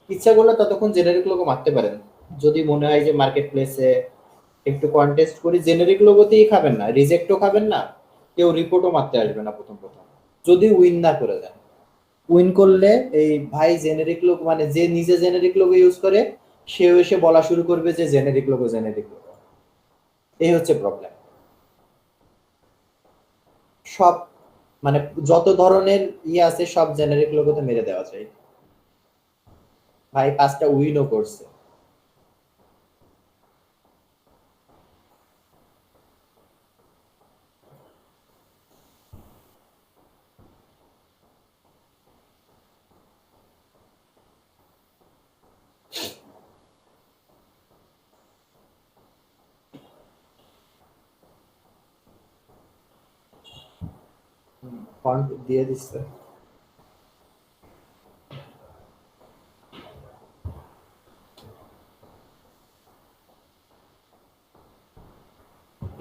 ইচ্ছা করলে ততক্ষণ জেনারিক লোগো মারতে পারেন, যদি মনে হয় যে মার্কেট প্লেসে একটু কন্টেস্ট করি, জেনারিক লোগোতেই খাবেন না, রিজেক্টও খাবেন না, কেউ রিপোর্টও মারতে আসবে না প্রথম প্রথম, যদি উইন না করে দেন। উইন করলে এই ভাই জেনারিক লোগো, মানে যে নিজে জেনারিক লোগো ইউজ করে সেও এসে বলা শুরু করবে যে জেনারিক লোগো জেনারিক লোগো, এই হচ্ছে প্রবলেম। সব মানে যত ধরনের আছে সব জেনারিক লোগোতে মেরে দেওয়া যায়। ভাই 5টা উইনও করছে। ফন্ট দিয়ে দিচ্ছে।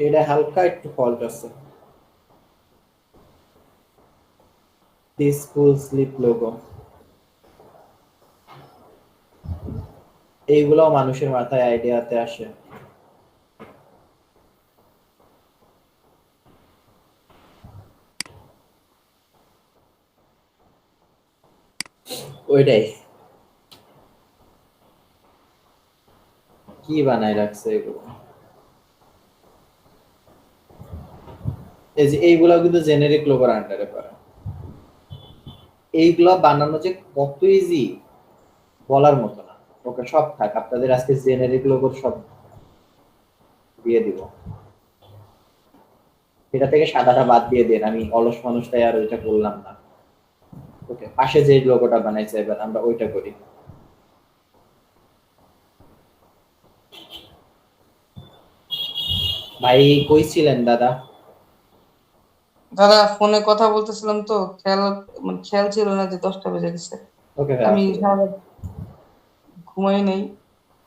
এটা হালকা একটু ফল্ট আছে, দিস ফুল স্লিপ লোগো, এইগুলাও মানুষের মাথায় আইডিয়াতে আসে। ওইটাই কি বানায় রাখছে এগুলো, এই যে এইগুলা কিন্তু জেনারিক লোগোর আন্ডারে পড়ে। এইগুলা বানানো যে কত ইজি বলার মতো না। ওকে সব থাক, আপনাদের আজকে জেনারিক লোগোর সব দিয়ে দিব, এটা থেকে সাদাটা বাদ দিয়ে দেন, আমি অলস মানুষ তাই আর ওইটা করলাম না। ওকে পাশে যে লোগোটা বানাইছে এবার আমরা ওইটা করি। ভাই কই ছিলেন দাদা? দাদা ফোনে কথা বলতেছিলাম তো, খেয়াল ছিল না যে 10টা বেজে গেছে। ওকে আমি সারা ঘুমাই নেই,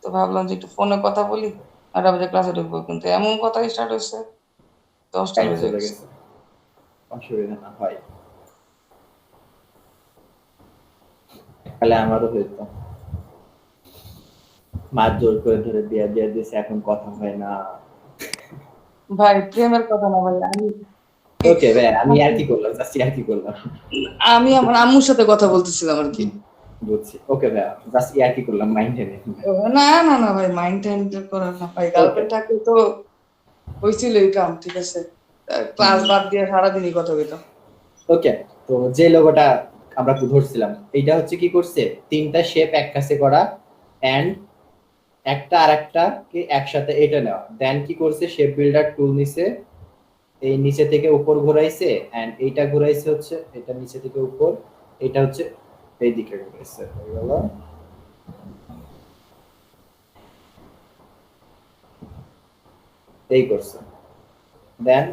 তো ভাবলাম যে একটু ফোনে কথা বলি, 8টা বাজে ক্লাসে ঢুকবো, কিন্তু এমন কথা স্টার্ট হয়েছে 10টা টাইম বেজে চলে গেছে। গেছে, অসুবিধা না হয়। তাহলে আমারও হইতো, মার জোর করে ধরে বিয়া দিয়ে দিয়েছে, এখন কথা হয় না। ভাই প্রেমের কথা না ভাই, ওকে ভাই, আমি আর কি করলাম, জাস্ট আর কি করলাম। আমি আমার আম্মুর সাথে কথা বলতেছিলাম আর কি। বুঝছি, ওকে ভাই, জাস্ট ইয়ার কি করলাম, মাইন্ডে নেই। না না না ভাই, মাইন্ড টাইন্ড করার না ভাই, গার্লফ্রেন্ড থাকলে তো হয়েছিল এই কাম, ঠিক আছে, ক্লাস বাদ দিয়ে সারাদিনই কথা হইতো। ওকে, তো যে লোগোটা আমরা ধরছিলাম, এইটা হচ্ছে কি করছে, তিনটা শেপ এক কাছে করা এন্ড একটা আর একটাকে একসাথে এটা নেওয়া, দেন কি করছে, শেপ বিল্ডার টুল নিছে, এই নিচে থেকে উপর ঘোরাইছে এন্ড এইটা ঘোরাইছে হচ্ছে এটা নিচে থেকে উপর, এটা হচ্ছে এই দিকে ঘোরাইছে, হয়ে গেল। এই করছে, দেন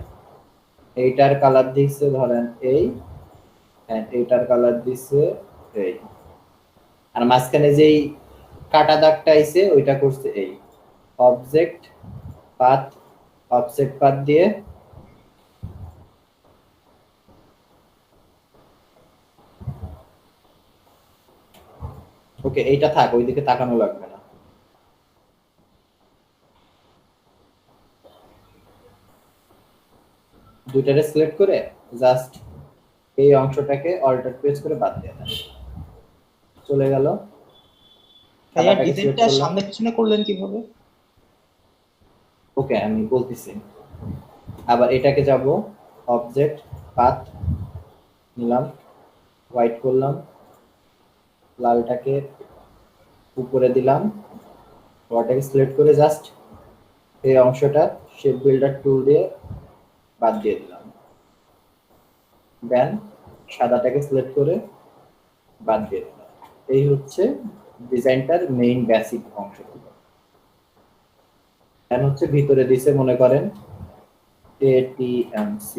এইটার কালার দিচ্ছে ধরেন এই, এন্ড এইটার কালার দিচ্ছে এই, আর মাঝখানে যেই কাটা দাগটা আইছে ওইটা করছে এই অবজেক্ট পাথ দিয়ে ওকে, এইটা থাক, ওইদিকে তাকানো লাগবে না। দুইটারে সিলেক্ট করে জাস্ট এই অংশটাকে অল্টার প্রেস করে বাদ দিয়ে দেন, চলে গেল। ভাইয়া সাদাটাকে select ডিজাইনটা করলাম। সামনে পিছনে করলেন কিভাবে? ওকে, আমি বলতেছি। আবার এটাকে যাব, অবজেক্ট পাথ নিলাম, হোয়াইট করলাম, লালটাকে উপরে দিলাম, ওটাকে সিলেক্ট করে জাস্ট এই অংশটা শেপ বিল্ডার টুল দিয়ে বাদ দিয়ে দিলাম, দেন সাদাটাকে সিলেক্ট করে বাদ দিয়ে দিলাম। এই হচ্ছে ডিজাইনটার মেইন বেসিক অংশগুলো। দেন হচ্ছে ভিতরে দিছে মনে করেন ATMC,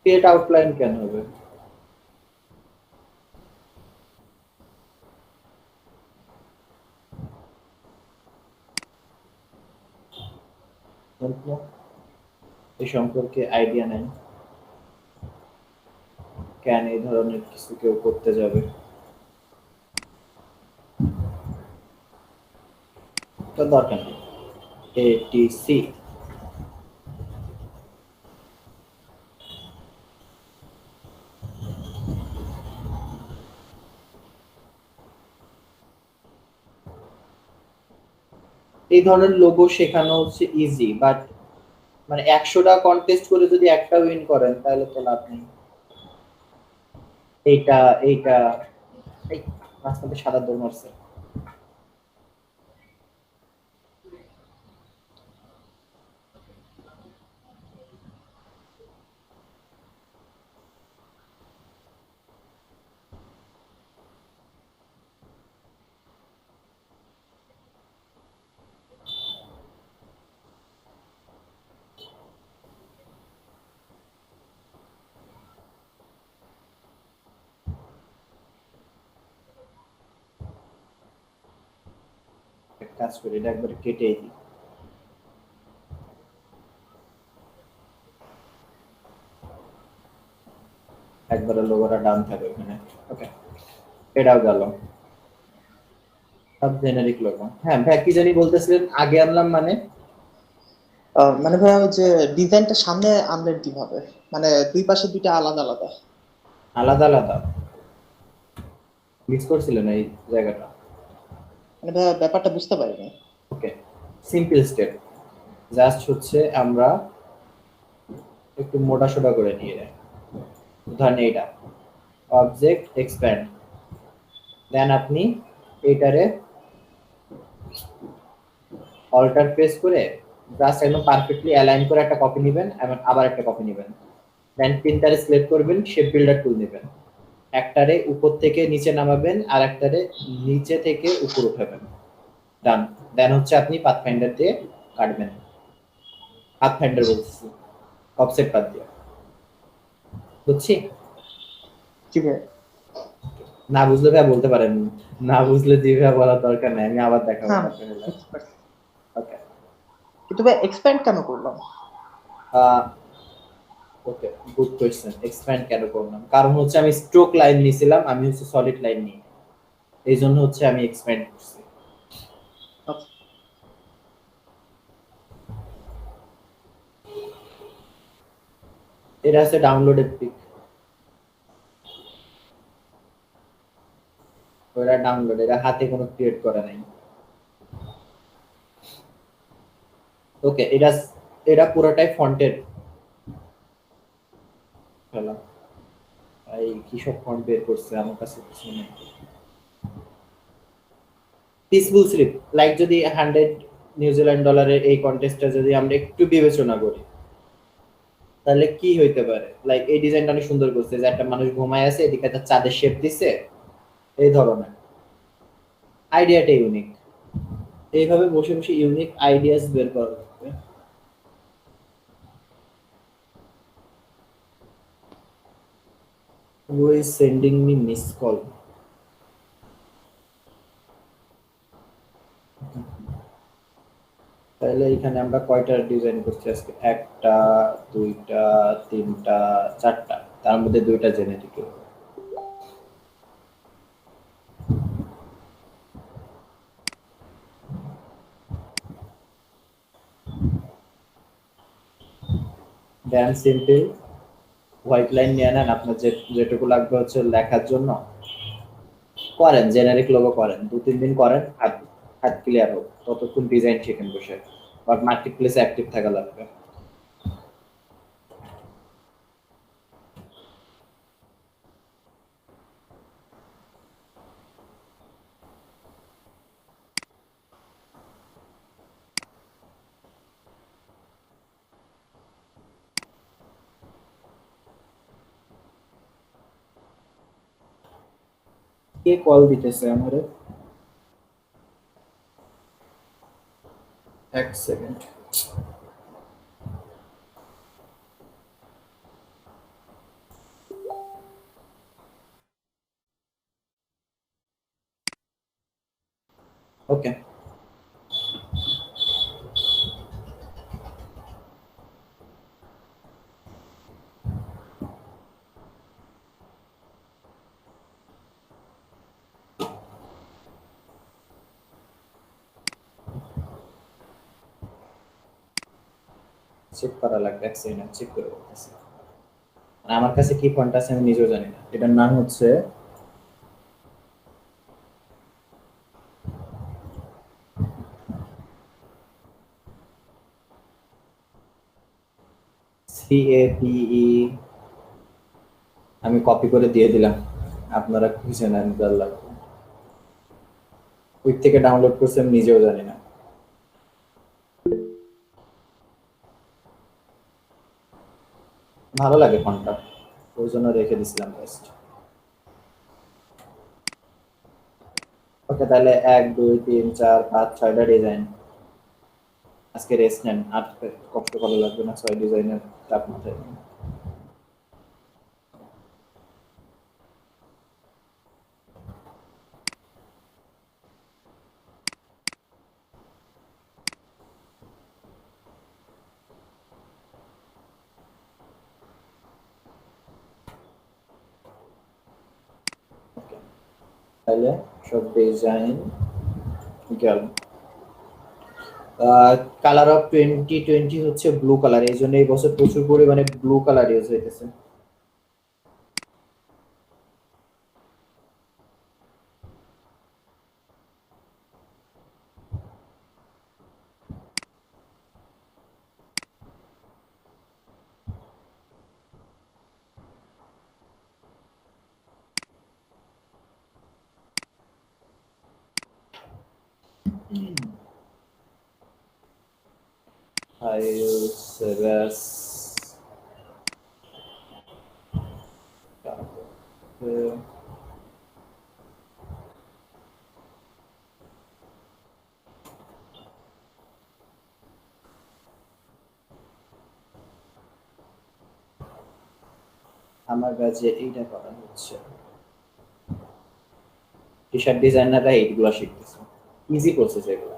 ক্রিয়েট আউটলাইন কেন হবে? এই সম্পর্কে আইডিয়া নেই, কেন এই ধরনের কিছু কেউ করতে যাবে, তো দরকার নেই। ATC এই ধরনের লোগো শেখানো হচ্ছে ইজি, বাট মানে 100টা কন্টেস্ট করে যদি একটা উইন করেন তাহলে তো লাভ নেই। এইটা এইটা এই মাঝখানে সাদা দৌড় মারছে। এক কাজ করি, এটা একবার কেটেই দিই, একবারে লোগোটা ডান থাকে ওখানে। ওকে, এটাও গেল, সব জেনারিক লোগো। হ্যাঁ ভাই, কি জানি বলতেছিলেন, আগে আনলাম মানে? মানে ভাইয়া ওই যে ডিজাইনটা সামনে আনলেন কিভাবে, মানে দুই পাশে দুইটা আলাদা আলাদা? আলাদা আলাদা মিক্স করছিলেন এই জায়গাটা? মানে ভাইয়া ব্যাপারটা বুঝতে পারিনি। ওকে, সিম্পল স্টেপ, জাস্ট হচ্ছে আমরা একটু মোটা সোটা করে নিয়ে নেই, ধরেন এইটা অবজেক্ট এক্সপ্যান্ড, দেন আপনি এইটারে অল্টার প্রেস করে জাস্ট একদম পারফেক্টলি অ্যালাইন করে একটা কপি নেবেন, এবং আবার একটা কপি নেবেন, দেন তিনটারে সিলেক্ট করবেন, শেপ বিল্ডার টুল নেবেন, একটারে উপর থেকে নিচে নামাবেন আর একটারে নিচে থেকে উপর উঠাবেন, ডান। দেন হচ্ছে আপনি পাথফাইন্ডার দিয়ে কাটবেন, পাথফাইন্ডার বলতেছি, অফসেট বাদ দিয়ে। বুঝছি? জি ভাই। না বুঝলে ভাই বলতে পারেন, না বুঝলে জি ভাই বলার দরকার নাই, আমি আবার দেখাবো হ্যাঁ দরকার হলে। বুঝতে পারছি। ওকে। কিন্তু ভাই এক্সপ্যান্ড কেন করলাম? ওকে, গুড কোয়েশ্চেন। এক্সপ্যান্ড কেন করলাম? কারণ হচ্ছে আমি স্ট্রোক লাইন নিছিলাম, আমি হচ্ছে সলিড লাইন নিই, এই জন্য হচ্ছে আমি এক্সপ্যান্ড করছি। আচ্ছা। এটা আছে ডাউনলোডেড পিক, ওটা ডাউনলোড, এটা হাতে কোনো ক্রিয়েট করা নাই। ওকে, এটা পুরোটাই ফন্টেড ফেলা। এই কি সব ফন্ট বের করছে, আমার কাছে কিছু নেই। পিসফুল স্লিপ, লাইক যদি 100 নিউজিল্যান্ড ডলারের এই কন্টেস্টটা যদি আমরা একটু বিবেচনা করি, তাহলে কি হইতে পারে? লাইক এই ডিজাইনটা অনেক সুন্দর করছে, যে একটা মানুষ ঘুমায় আছে, এদিকে একটা চাঁদের শেপ দিছে, এই ধরনের আইডিয়াটা ইউনিক। এইভাবে বসে বসে ইউনিক আইডিয়াস বের করা লাগবে। Who is sending me missed call? তাহলে এখানে আমরা কয়টা ডিজাইন করছি আজকে? একটা, দুইটা, তিনটা, চারটা, তার মধ্যে দুইটা genetic. Damn simple, white line নিয়ে নেন, আপনার যেটুকু লাগবে হচ্ছে লেখার জন্য করেন, জেনারিক লোগো করেন, 2-3 দিন করেন, হাত হাত ক্লিয়ার হোক, ততক্ষণ ডিজাইন শিখেন বসে। বাট মার্কেট প্লেসে অ্যাক্টিভ থাকা লাগবে। কে কল দিতেছে আমারে? এক সেকেন্ড। ওকে, চেক করা লাগবে, এক সেকেন্ড চেক করে বলতেছি। মানে আমার কাছে কি ফন্ট আছে আমি নিজেও জানি না। এটার নাম হচ্ছে CAPE। আমি কপি করে দিয়ে দিলাম, আপনারা খুঁজে নেন যার লাগবে। ওই থেকে ডাউনলোড করছি, আমি নিজেও জানি না। ভালো লাগে ফন্টটা, ওই জন্য রেখে দিছিলাম জাস্ট। ওকে, তাহলে 1 2 3 4 5 6টা ডিজাইন। আজকে রেস্ট নেন, আর কষ্ট করা লাগবে না 6 ডিজাইনের চাপ মাথায় নিয়ে। ওকে, তাহলে সব ডিজাইন গেল। কালার অফ 2020 হচ্ছে ব্লু কালার, এই জন্য এই বছর প্রচুর পরিমাণে ব্লু কালার ইউজ হইতেছে। Iosebas, আমার ব্যাচে এইটা করা হচ্ছে, টি শার্ট ডিজাইনাররা এইগুলো শিখতেছে, ইজি প্রসেস এগুলো।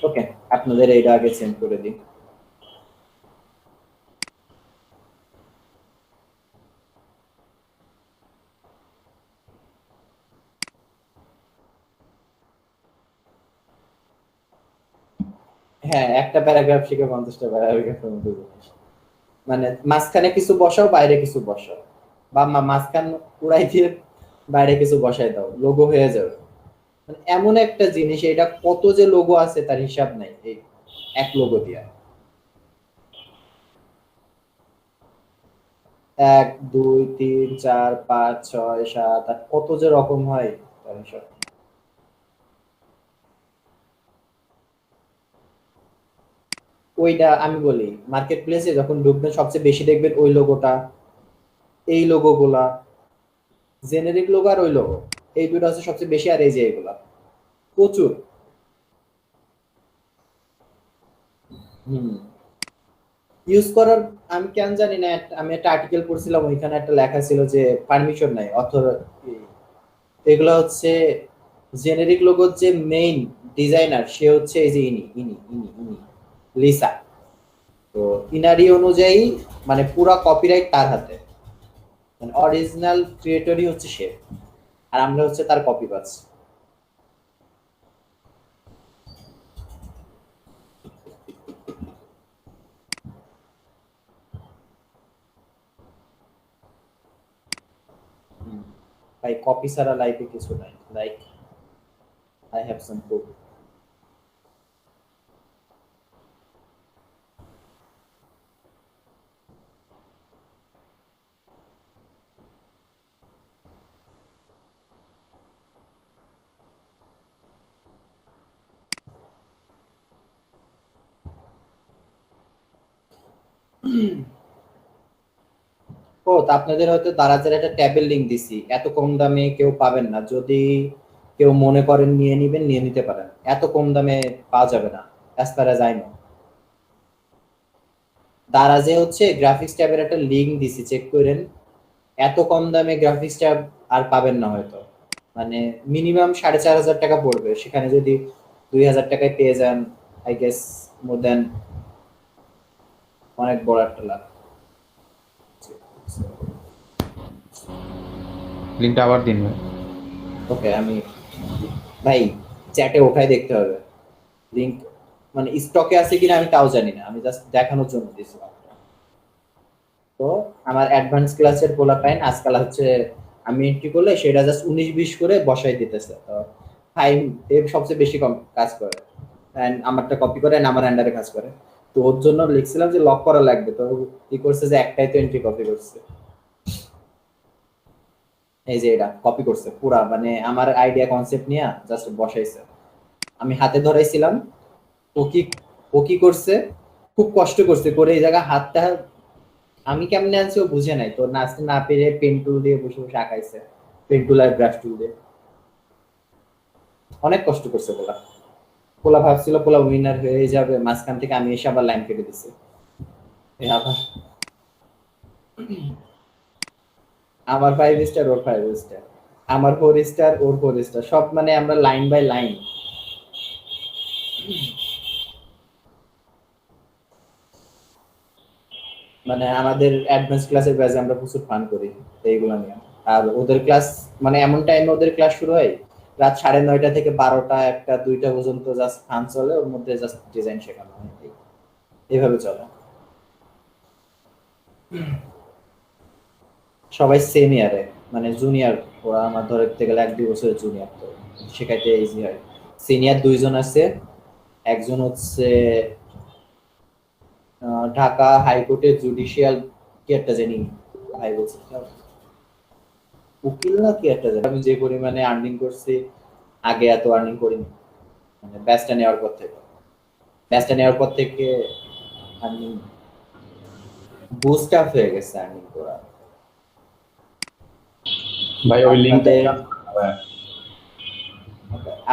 ওকে, আপনাদের এইটা আগে সেন্ড করে দিই। হ্যাঁ, একটা প্যারাগ্রাফ শিখে 50টা প্যারাগ্রাফের মতো জিনিস। মানে মাঝখানে কিছু বসাও, বাইরে কিছু বসাও, বা মাঝখান উড়াই দিয়ে বাইরে কিছু বসাই দাও, লোগো হয়ে যাবে। মানে এমন একটা জিনিস, এটা কত যে লোগো আছে তার হিসাব নাই এই এক লোগো দিয়ে। 1 2 3 4 5 6 7 8 কত যে রকম হয় তার হিসাব। ওইটা আমি বলি, মার্কেট প্লেসে যখন ঢুকবেন সবচেয়ে বেশি দেখবেন ওই লোগোটা, এই লোগোগুলা, জেনেরিক লোগো আর ওই লোগো, এই দুটো হচ্ছে সবচেয়ে বেশি। আর এই যে এগুলা প্রচুর। হুম, ইউজ করার আমি কেন জানি না, আমি একটা আর্টিকেল পড়ছিলাম, ওইখানে একটা লেখা ছিল যে পারমিশন নাই অথর। এগুলো হচ্ছে জেনেরিক লোগোর যে মেইন ডিজাইনার, সে হচ্ছে এই যে ইনি ইনি ইনি ইনি লিসা। তো ইনারি অনুযায়ী মানে পুরা কপিরাইট তার হাতে, মানে অরিজিনাল ক্রিয়েটরই হচ্ছে সে, আর আমরা হচ্ছে তার কপি পাচ্ছি। ভাই কপি ছাড়া লাইফে কিছু নাই, like I have some proof. ও, তা আপনাদের হয়তো দারাজের একটা ট্যাবের লিংক দিছি, এত কম দামে কেউ পাবেন না। যদি কেউ মনে করেন নিয়ে নিবেন, নিয়ে নিতে পারেন, এত কম দামে পাওয়া যাবে না as far as I know. দারাজে হচ্ছে গ্রাফিক্স ট্যাবের একটা লিংক দিছি, চেক করেন। এত কম দামে গ্রাফিক্স ট্যাব আর পাবেন না হয়তো, মানে মিনিমাম 4,500 টাকা পড়বে, সেখানে যদি 2,000 টাকায় পেয়ে যান, আই গেস মোর দেন অনেক বড় একটা লাভ। লিঙ্কটা আবার দিন ভাই। ওকে, আমি ভাই চ্যাটে ওঠাই দেখতে হবে লিংক, মানে স্টকে আছে কিনা আমি তাও জানি না, আমি জাস্ট দেখানোর জন্য দিয়েছিলাম। তো আমার অ্যাডভান্স ক্লাসের পোলাপাইন আজকাল হচ্ছে আমি এন্ট্রি করলে সেটা জাস্ট 19-20 করে বসাই দিতেছে। তো ফাইন এর সবচেয়ে বেশি কম কাজ করে, এন্ড আমারটা কপি করে and আমার আন্ডারে কাজ করে। তো ওর জন্য লিখছিলাম যে লক করা লাগবে, তো কি করছে যে একটাই তো এন্ট্রি কপি করছে, এই যে এটা কপি করছে পুরা, মানে আমার আইডিয়া কনসেপ্ট নিয়ে জাস্ট বসাইছে। আমি হাতে ধরাইছিলাম, ও কি ও কি করছে, খুব কষ্ট করছে করে এই জায়গা হাতটা আমি কেমনে আনছি ও বুঝে নাই। তো নাচতে না পেরে পেন টুল দিয়ে বসে বসে আঁকাইছে, পেন টুল আর ব্রাশ টুল দিয়ে। অনেক কষ্ট করছে পোলা। পোলা ভাবছিল পোলা উইনার হয়ে যাবে, মাঝখান থেকে আমি এসে আবার লাইন কেটে দিছি। আবার আমার 5 স্টার, ওর 5 স্টার, আমার 4 স্টার, ওর 4 স্টার, সব মানে আমরা লাইন বাই লাইন। মানে আমাদের অ্যাডভান্স ক্লাসের ব্যাচে আমরা প্রচুর ফান করি এইগুলো নিয়ে। আর ওদের ক্লাস মানে এমন টাইমে ওদের ক্লাস শুরু হয় রাত 9:30 থেকে 12টা 1টা 2টা পর্যন্ত, জাস্ট ফান চলে, ওর মধ্যে জাস্ট ডিজাইন শেখানো হয়, এইভাবে চলে। সবাই সেম ইয়ারে, মানে জুনিয়র, ওরা আমার ধরতে গেলে 1-2 বছরের জুনিয়র, তো শেখাইতে ইজি হয়। সিনিয়র 2জন আছে, একজন হচ্ছে ঢাকা হাইকোর্টের জুডিশিয়াল কি একটা জানি, ভাই বলছি উকিল না কি একটা জানি। আমি যে পরিমাণে আর্নিং করছি আগে এত আর্নিং করিনি, মানে ব্যাচটা নেওয়ার পর থেকে আর্নিং বুস্ট আপ হয়ে গেছে আর্নিং করা। ভাই ওই লিঙ্কটা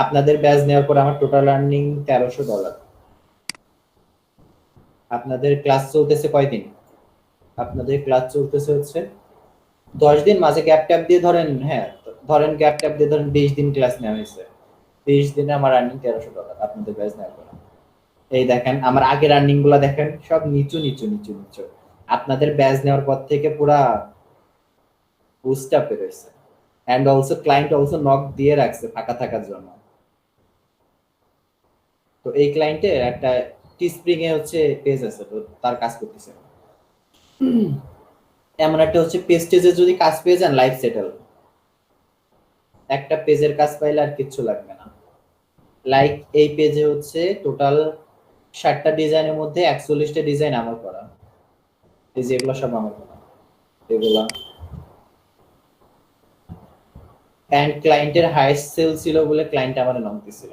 আপনাদের ব্যাচ নেওয়ার পর আমার টোটাল আর্নিং $1,300। আপনাদের ক্লাস চলতেছে কয়দিন? আপনাদের ক্লাস চলতেছে হচ্ছে 10 দিন, মাঝে গ্যাপ ট্যাপ দিয়ে ধরেন, হ্যাঁ ধরেন গ্যাপ ট্যাপ দিয়ে ধরেন 20 দিন ক্লাস নেওয়া হয়েছে। 20 দিনে আমার আর্নিং $1300 আপনাদের ব্যাচ নেওয়ার পরে। এই দেখেন আমার আগের আর্নিং গুলা দেখেন, সব নিচু নিচু নিচু নিচু। আপনাদের ব্যাচ নেওয়ার পর থেকে পুরা বুস্ট আপ হয়েছে। And also client also knock দিয়ে রাখছে ফাঁকা থাকার জন্য। তো এই ক্লায়েন্টের একটা টিস্প্রিং এ হচ্ছে পেজ আছে, তো তার কাজ করতেছে। এমন একটা হচ্ছে পেজে যদি কাজ পেয়ে যান লাইফ সেটেল, একটা পেজের কাজ পাইলে আর কিচ্ছু লাগবে না। লাইক এই পেজে হচ্ছে টোটাল 60টা ডিজাইনের মধ্যে 41টা ডিজাইন আমার করা, এই যে এগুলো সব আমার করা এগুলা। এন্ড ক্লায়েন্টের হাইয়েস্ট সেল ছিল বলে ক্লায়েন্ট আমার নক দিছিল,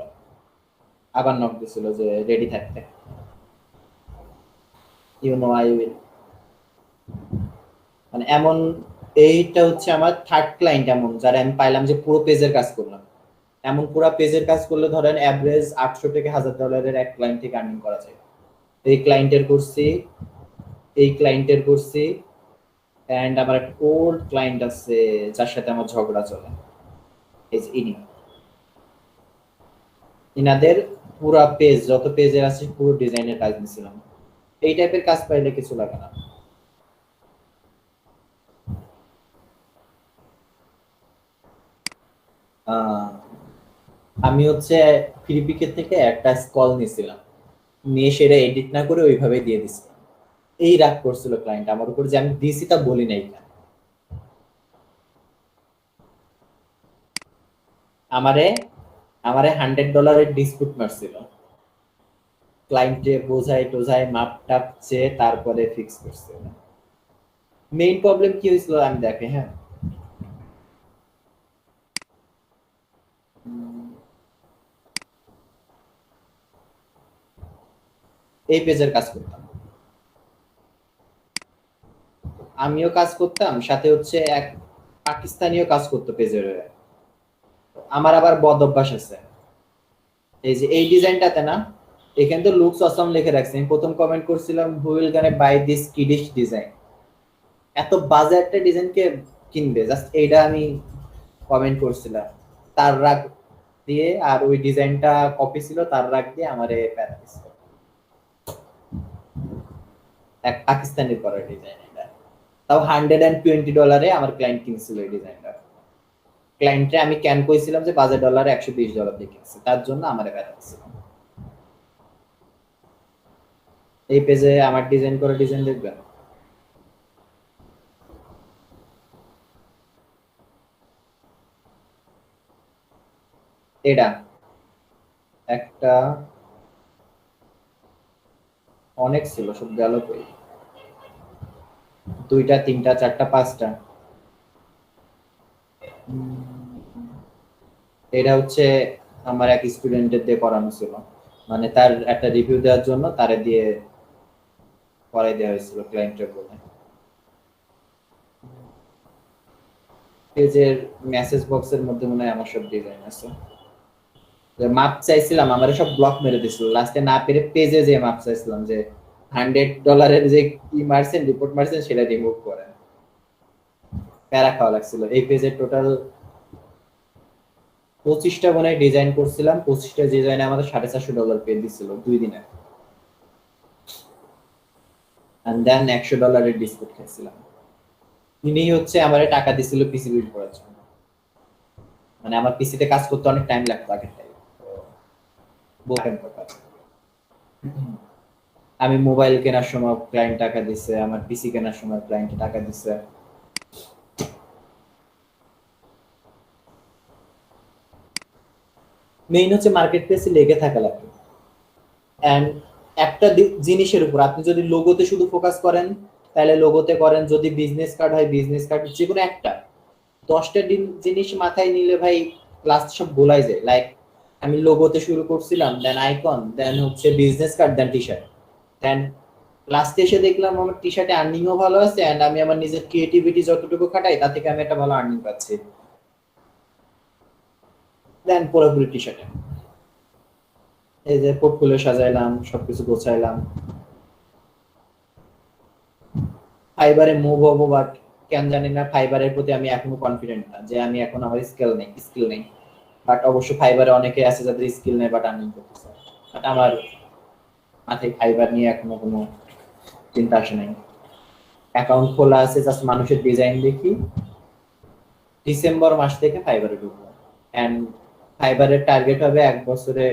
আবার নক দিছিল যে রেডি থাকতে, ইউ নো আই উইল। মানে এমন, এইটা হচ্ছে আমার থার্ড ক্লায়েন্ট এমন যারা আমি পাইলাম যে পুরো পেজের কাজ করলাম। এমন পুরো পেজের কাজ করলে ধরেন অ্যাভারেজ 800 থেকে $1000 এক ক্লায়েন্ট থেকে আর্নিং করা যায়। এই ক্লায়েন্টের করছি, এই ক্লায়েন্টের করছি, এন্ড আমার একটা ওল্ড ক্লায়েন্ট আছে যার সাথে আমার ঝগড়া চলে, এই যে ইনাদের পুরা পেজ, যত পেজের আছে পুরো ডিজাইনের কাজ নিয়েছিলাম। এই টাইপের কাজ পাইলে কিছু লাগে না। আমি হচ্ছে ফিলিপিকে থেকে একটা স্কল নিয়েছিলাম, নিয়ে সেটা এডিট না করে ওইভাবে দিয়ে দিছিলাম। এই রাগ করছিল ক্লায়েন্ট আমার উপর যে আমি দিছি তা বলি নাই কেন। আমারে আমারে $100 ডিসপুট মারছিল, ক্লায়েন্টে বোঝাই টোঝাই মাপ টাপ চেয়ে তারপরে ফিক্স করছে। মেইন প্রবলেম কি হয়েছিল আমি দেখে, হ্যাঁ এই পেজের কাজ করতাম, আমিও কাজ করতাম, সাথে হচ্ছে এক পাকিস্তানিও কাজ করতো পেজের হয়ে। আমার আবার বদ অভ্যাস আছে, এই যে এই ডিজাইনটাতে না, এখানে তো লুকস অসম লিখে রাখছে, আমি প্রথম কমেন্ট করছিলাম হু উইল গানে বাই দিস কিডিশ ডিজাইন, এত বাজে একটা ডিজাইন কে কিনবে, জাস্ট এইটা আমি কমেন্ট করছিলাম। তার রাগ দিয়ে, আর ওই ডিজাইনটা কপি ছিল, তার রাগ দিয়ে আমারে প্যারা দিছিল। এক পাকিস্তানি করা ডিজাইন এটা, তাও $120 আমার ক্লায়েন্ট কিনছিল এই ডিজাইনটা। ক্লায়েন্টে আমি ক্যান কইছিলাম যে বাজার ডলারে $120 দিয়ে কিনছে, তার জন্য আমারে প্যারা দিছিল। এই পেজে আমার ডিজাইন করা ডিজাইন দেখবেন, এটা একটা অনেক ছিল, সব গেল কই, 2টা 3টা 4টা 5টা। এটা হচ্ছে আমার এক স্টুডেন্টের দিয়ে করানো ছিল, মানে তার একটা রিভিউ দেওয়ার জন্য তারে দিয়ে করাই দেওয়া হয়েছিল ক্লায়েন্টের বলে। পেজের মেসেজ বক্সের মধ্যে মনে হয় আমার সব ডিজাইন আছে। মাপ চাইছিলাম, আমার সব ব্লক মেরে দিছিল, লাস্টে না পেরে পেজে যে মাপ চাইছিলাম যে $100 যে কি মারছেন রিপোর্ট মারছেন সেটা রিমুভ করেন, প্যারা খাওয়া লাগছিল। এই পেজে টোটাল 25টা মনে ডিজাইন করছিলাম, 25টা ডিজাইনে আমাদের $450 পে দিছিল 2 দিনে, এন্ড দেন $100 ডিসকাউন্ট খাইছিলাম। ইনি হচ্ছে আমারে টাকা দিছিল পিসি বিল্ড করার জন্য, মানে আমার পিসিতে কাজ করতে অনেক টাইম লাগতো আগের টাইম, বলতেন কথা। আমি মোবাইল কেনার সময় ক্লায়েন্ট টাকা দিছে, আমার পিসি কেনার সময় ক্লায়েন্ট টাকা দিছে। মেইন হচ্ছে মার্কেট প্লেসে লেগে থাকা লাগবে। এন্ড একটা জিনিসের উপর আপনি যদি লোগোতে শুধু ফোকাস করেন তাহলে লোগোতে করেন, যদি বিজনেস কার্ড হয় বিজনেস কার্ড, যে কোনো একটা 10টা জিনিস মাথায় নিলে ভাই লাস্ট সব ভোলাই যায়। লাইক আমি লোগোতে শুরু করছিলাম, দেন আইকন, দেন হচ্ছে বিজনেস কার্ড, দেন টি শার্ট, দেন লাস্টে এসে দেখলাম আমার টি শার্টে আর্নিংও ভালো আছে, এন্ড আমি আমার নিজের ক্রিয়েটিভিটি যতটুকু খাটাই তা থেকে আমি একটা ভালো আর্নিং পাচ্ছি। দেন পুরোপুরি টি শার্টে এই যে পোর্টফোলিও সাজাইলাম, সবকিছু গোছাইলাম। ফাইবারে মুভ হবো, বাট কেন জানি না ফাইবারের প্রতি আমি এখনো কনফিডেন্ট না, যে আমি এখন আমার স্কিল নেই। বাট অবশ্য ফাইবারে অনেকে আছে যাদের স্কিল নেই বাট আর্নিং করতেছে। বাট আমার মাথায় ফাইবার নিয়ে এখনো কোনো চিন্তা আসে নাই। অ্যাকাউন্ট খোলা আছে, জাস্ট মানুষের ডিজাইন দেখি। ডিসেম্বর মাস থেকে ফাইবারে ঢুকবো, এন্ড ফাইবারের টার্গেট হবে 1 বছরে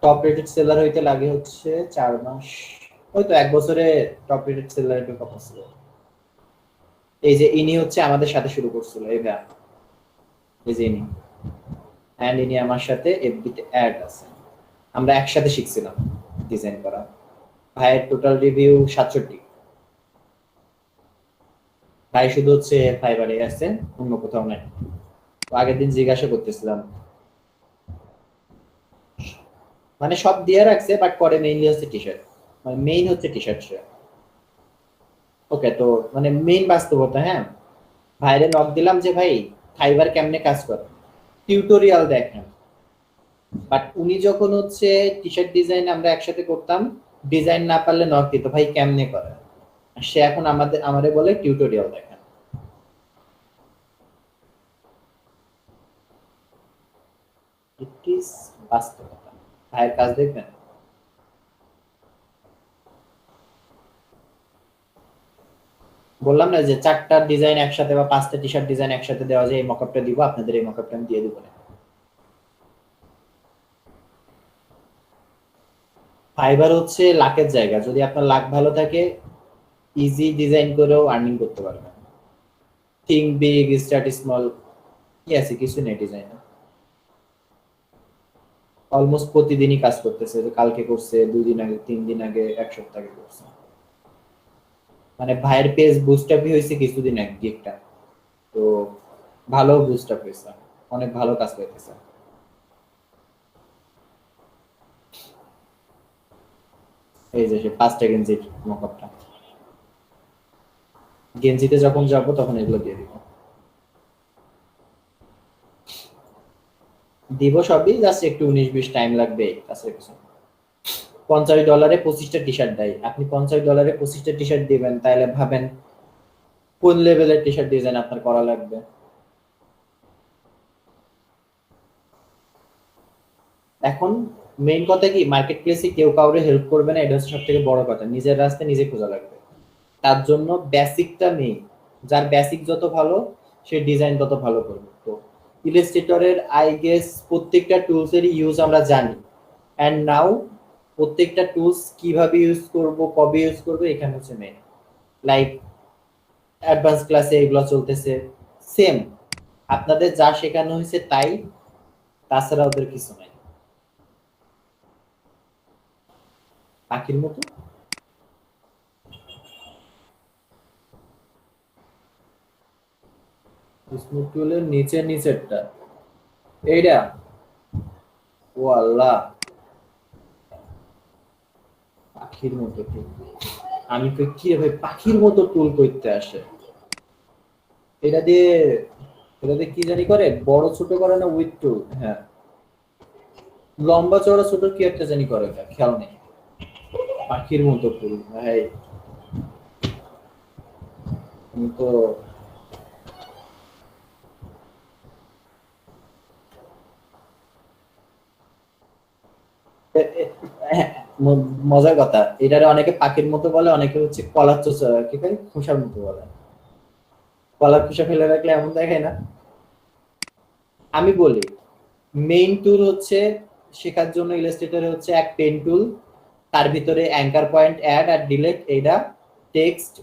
টপ রেটেড সেলার হইতে লাগে হচ্ছে 4 মাস, হয়তো 1 বছরে টপ রেটেড সেলার ঢোকা পসিবল। এই যে ইনি হচ্ছে আমাদের সাথে শুরু করছিল, এই যে ইনি, এন্ড ইনি আমার সাথে এফবিতে অ্যাড আছে, আমরা একসাথে শিখছিলাম ডিজাইন করা। ভাইয়ের টোটাল রিভিউ 67। ভাই শুধু হচ্ছে ফাইবারে আছে, অন্য কোথাও নাই। তো আগের দিন জিজ্ঞাসা করতেছিলাম, মানে সব দিয়ে রাখছে বাট পরে মেইনলি হচ্ছে টি শার্ট, মানে মেইন হচ্ছে টি শার্ট। ওকে, তো মানে মেইন বাস্তবতা। হ্যাঁ, ভাইরে নক দিলাম যে ভাই ফাইবার কেমনে কাজ করে, টিউটোরিয়াল দেখেন। বাট উনি যখন হচ্ছে টি শার্ট ডিজাইন আমরা একসাথে করতাম, ডিজাইন না পারলে নক দিত ভাই কেমনে করে, সে এখন আমারে বলে টিউটোরিয়াল দেখেন। ইট ইজ বাস্তবতা। ভাইয়ের কাজ দেখবেন। বললাম না যে 4টা ডিজাইন একসাথে বা 5টা টি শার্ট ডিজাইন একসাথে দেওয়া যায়, এই মকআপটা দিব আপনাদের, এই মকআপটা আমি দিয়ে দিব না। ফাইবার হচ্ছে লাকের জায়গা, যদি আপনার লাক ভালো থাকে ইজি ডিজাইন করেও আর্নিং করতে পারবেন। থিঙ্ক বিগ স্টার্ট স্মল, কি আছে কিছু নেই ডিজাইনে। অলমোস্ট প্রতিদিনই কাজ করতেছে, যে কালকে করছে, 2 দিন আগে, 3 দিন আগে, 1 সপ্তাহ আগে করছে। মানে ভাইয়ের পেজ বুস্ট আপ হয়েছে কিছুদিন আগে একটা, তো ভালো বুস্ট আপ হয়েছে, অনেক ভালো কাজ করতেছে। এই যে 5টা গেঞ্জির মকআপটা, গেঞ্জিতে যখন যাবো তখন এগুলো দিয়ে দিব সবই, জাস্ট একটু 19-20 টাইম লাগবে কাছে কিছু। $50 25টা টি শার্ট দেয়, আপনি $50 25টা টি শার্ট দিবেন, তাহলে ভাবেন কোন লেভেলের টি শার্ট ডিজাইন আপনার করা লাগবে। এখন মেইন কথা কি, মার্কেট প্লেসে কেউ কাউরে হেল্প করবে না, এটা হচ্ছে সব থেকে বড় কথা। নিজের রাস্তা নিজে খোঁজা লাগবে, তার জন্য বেসিকটা মেইন। যার বেসিক যত ভালো সে ডিজাইন তত ভালো করবে। তো ইলাস্ট্রেটরের আই গেস প্রত্যেকটা টুলসেরই ইউজ আমরা জানি, এন্ড নাও প্রত্যেকটা টুলস কিভাবে ইউজ করব, কবে ইউজ করব, এখানে হচ্ছে মেইন। লাইক অ্যাডভান্স ক্লাসে এগুলো চলতেছে সেম, আপনাদের যা শেখানো হয়েছে তাই, তাছাড়া ওদের কিছু নাই। পাখির মতো স্মুথ টুলের নিচেরটা এইটা, ও আল্লাহ, পাখির মতো টুল। আমি তো কি ভাই পাখির মতো টুল করতে আসে, এটা দিয়ে কি জানি করে, বড় ছোট করে না উইথ টুল। হ্যাঁ, লম্বা চওড়া ছোট কি একটা জানি করে, এটা খেয়াল নেই। পাখির মতো টুল ভাই, তো মজার কথা, এটারে অনেকে পাখির মতো বলে, অনেকে হচ্ছে কলার চোষা, কি কয় খোসার মতো বলে। কলার খোসা ফেলে রাখলে এমন দেখায় না। আমি বলি মেইন টুল হচ্ছে শেখার জন্য ইলাস্ট্রেটরে হচ্ছে এক পেন টুল, তার ভিতরে অ্যাঙ্কার পয়েন্ট, অ্যাড আর ডিলিট, এইটা টেক্সট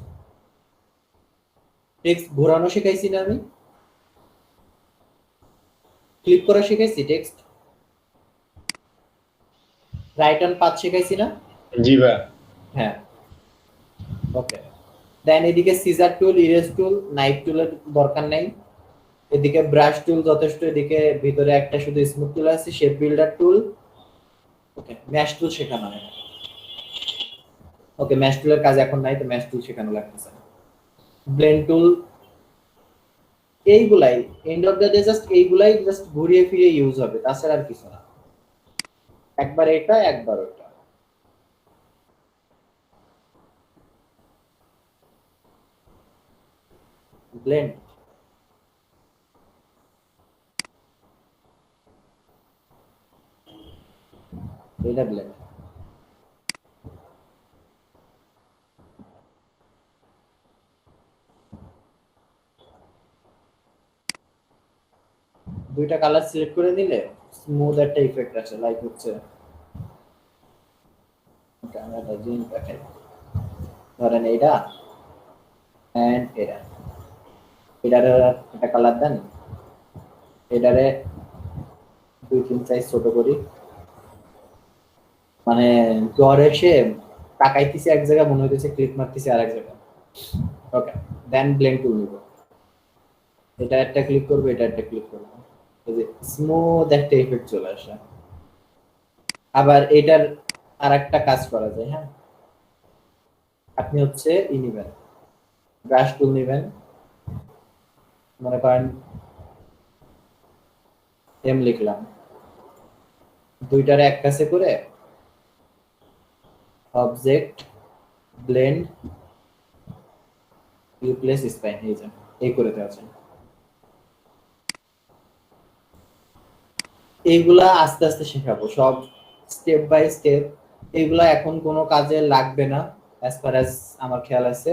ঘোরানো শেখাইছি না, আমি ক্লিক করা শেখাইছি, টেক্সট রাইট অন পাথ শেখাইছি না। জি ভাই। হ্যাঁ, ওকে। দেন এদিকে সিজার টুল, ইরেজ টুল, নাইফ টুলের দরকার নাই। এদিকে ব্রাশ টুল যথেষ্ট, এদিকে ভিতরে একটা শুধু স্মুথ টুল আছে, শেপ বিল্ডার টুল। ওকে, ম্যাশ টুল শেখানো হয়। ওকে, ম্যাশ টুলের কাজ এখন নাই, তো ম্যাশ টুল শেখানো লাগতেছে না। ব্লেন্ড টুল, এইগুলাই end of the day just এইগুলাই জাস্ট ঘুরিয়ে ফিরিয়ে ইউজ হবে, তাছাড়া আর কিছু না। একবার এটা, একবার ওটা। ব্লেন্ড, এটা ব্লেন্ড। দুইটা কালার সিলেক্ট করে দিলে স্মুথ একটা ইফেক্ট আসে, লাইক হচ্ছে ক্যামেরাটা জুম দেখাই, ধরেন এইটা এন্ড এটা, এটারে একটা কালার দেন, এটারে 2-3 সাইজ ছোট করি, মানে জ্বর এসে তাকাইতেছি এক জায়গায়, মনে হইতেছে ক্লিক মারতেছি আরেক জায়গায়। ওকে, দেন ব্লেন্ড টুল নিব, এটা একটা ক্লিক করবো, এটা একটা ক্লিক করবো, এই যে স্মুথ একটা ইফেক্ট চলে আসে। আবার এটার আর একটা কাজ করা যায়। হ্যাঁ, আপনি হচ্ছে নিবেন, ব্রাশ টুল নিবেন, মনে করেন এম লিখলাম, দুইটারে এক কাছে করে অবজেক্ট ব্লেন্ড রিপ্লেস স্পাইন, এই করে দেওয়া যায়। এইগুলা আস্তে আস্তে শেখাবো, সব স্টেপ বাই স্টেপ। এইগুলা এখন কোনো কাজে লাগবে না অ্যাজ ফার অ্যাজ আমার খেয়াল আছে,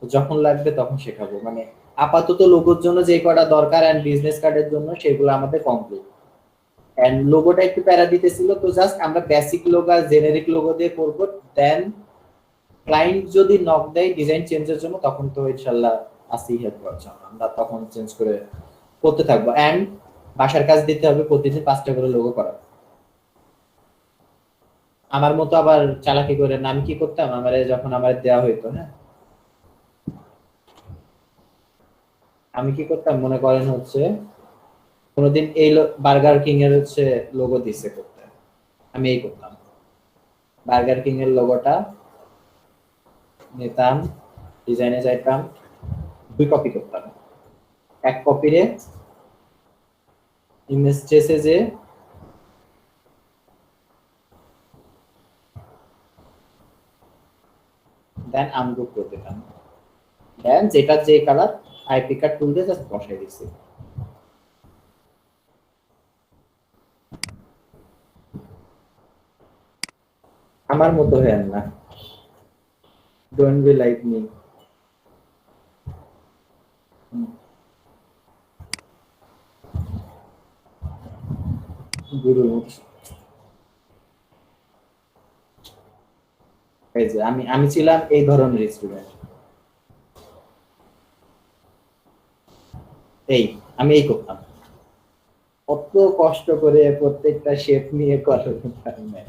যখন লাগবে তখন শেখাবো। মানে আপাতত লোগোর জন্য যে কটা দরকার এন্ড বিজনেস কার্ডের জন্য সেগুলো আমাদের কমপ্লিট। এন্ড লোগোটা একটু প্যারা দিতেছিল, তো জাস্ট আমরা বেসিক লোগো আর জেনারিক লোগো দিয়ে করবো। দেন ক্লায়েন্ট যদি নক দেয় ডিজাইন চেঞ্জের জন্য, তখন তো ইনশাআল্লাহ আসি হেল্প করার জন্য, আমরা তখন চেঞ্জ করে করতে থাকবো। এন্ড বাসার কাজ দিতে হবে প্রতিদিন 5টা করে লোগো করা। আমার মতো আবার চালাকি করে না, আমি কি করতাম, যখন আমার দেওয়া হইতো, হ্যাঁ আমি কি করতাম, মনে করেন হচ্ছে কোনোদিন এই বার্গার কিং এর হচ্ছে লোগো দিছে করতে, আমি এই করতাম, বার্গার কিং এর লোগোটা নিতাম, ডিজাইনে যাইতাম, 2 কপি করতাম, এক কপিরে ইমেজ ট্রেসে যে দেন আনগ্রুপ করে দিতাম, দেন যেটা যে কালার আইপি কার্ড টুল দিয়ে জাস্ট বসাই দিছি। আমার মতো হেন না, ডোন্ট বি লাইক মি। গুরুর মতো। এই যে আমি ছিলাম এই ধরনের স্টুডেন্ট, আমি এই করতাম, কত কষ্ট করে প্রত্যেকটা শেপ নিয়ে করার কারণে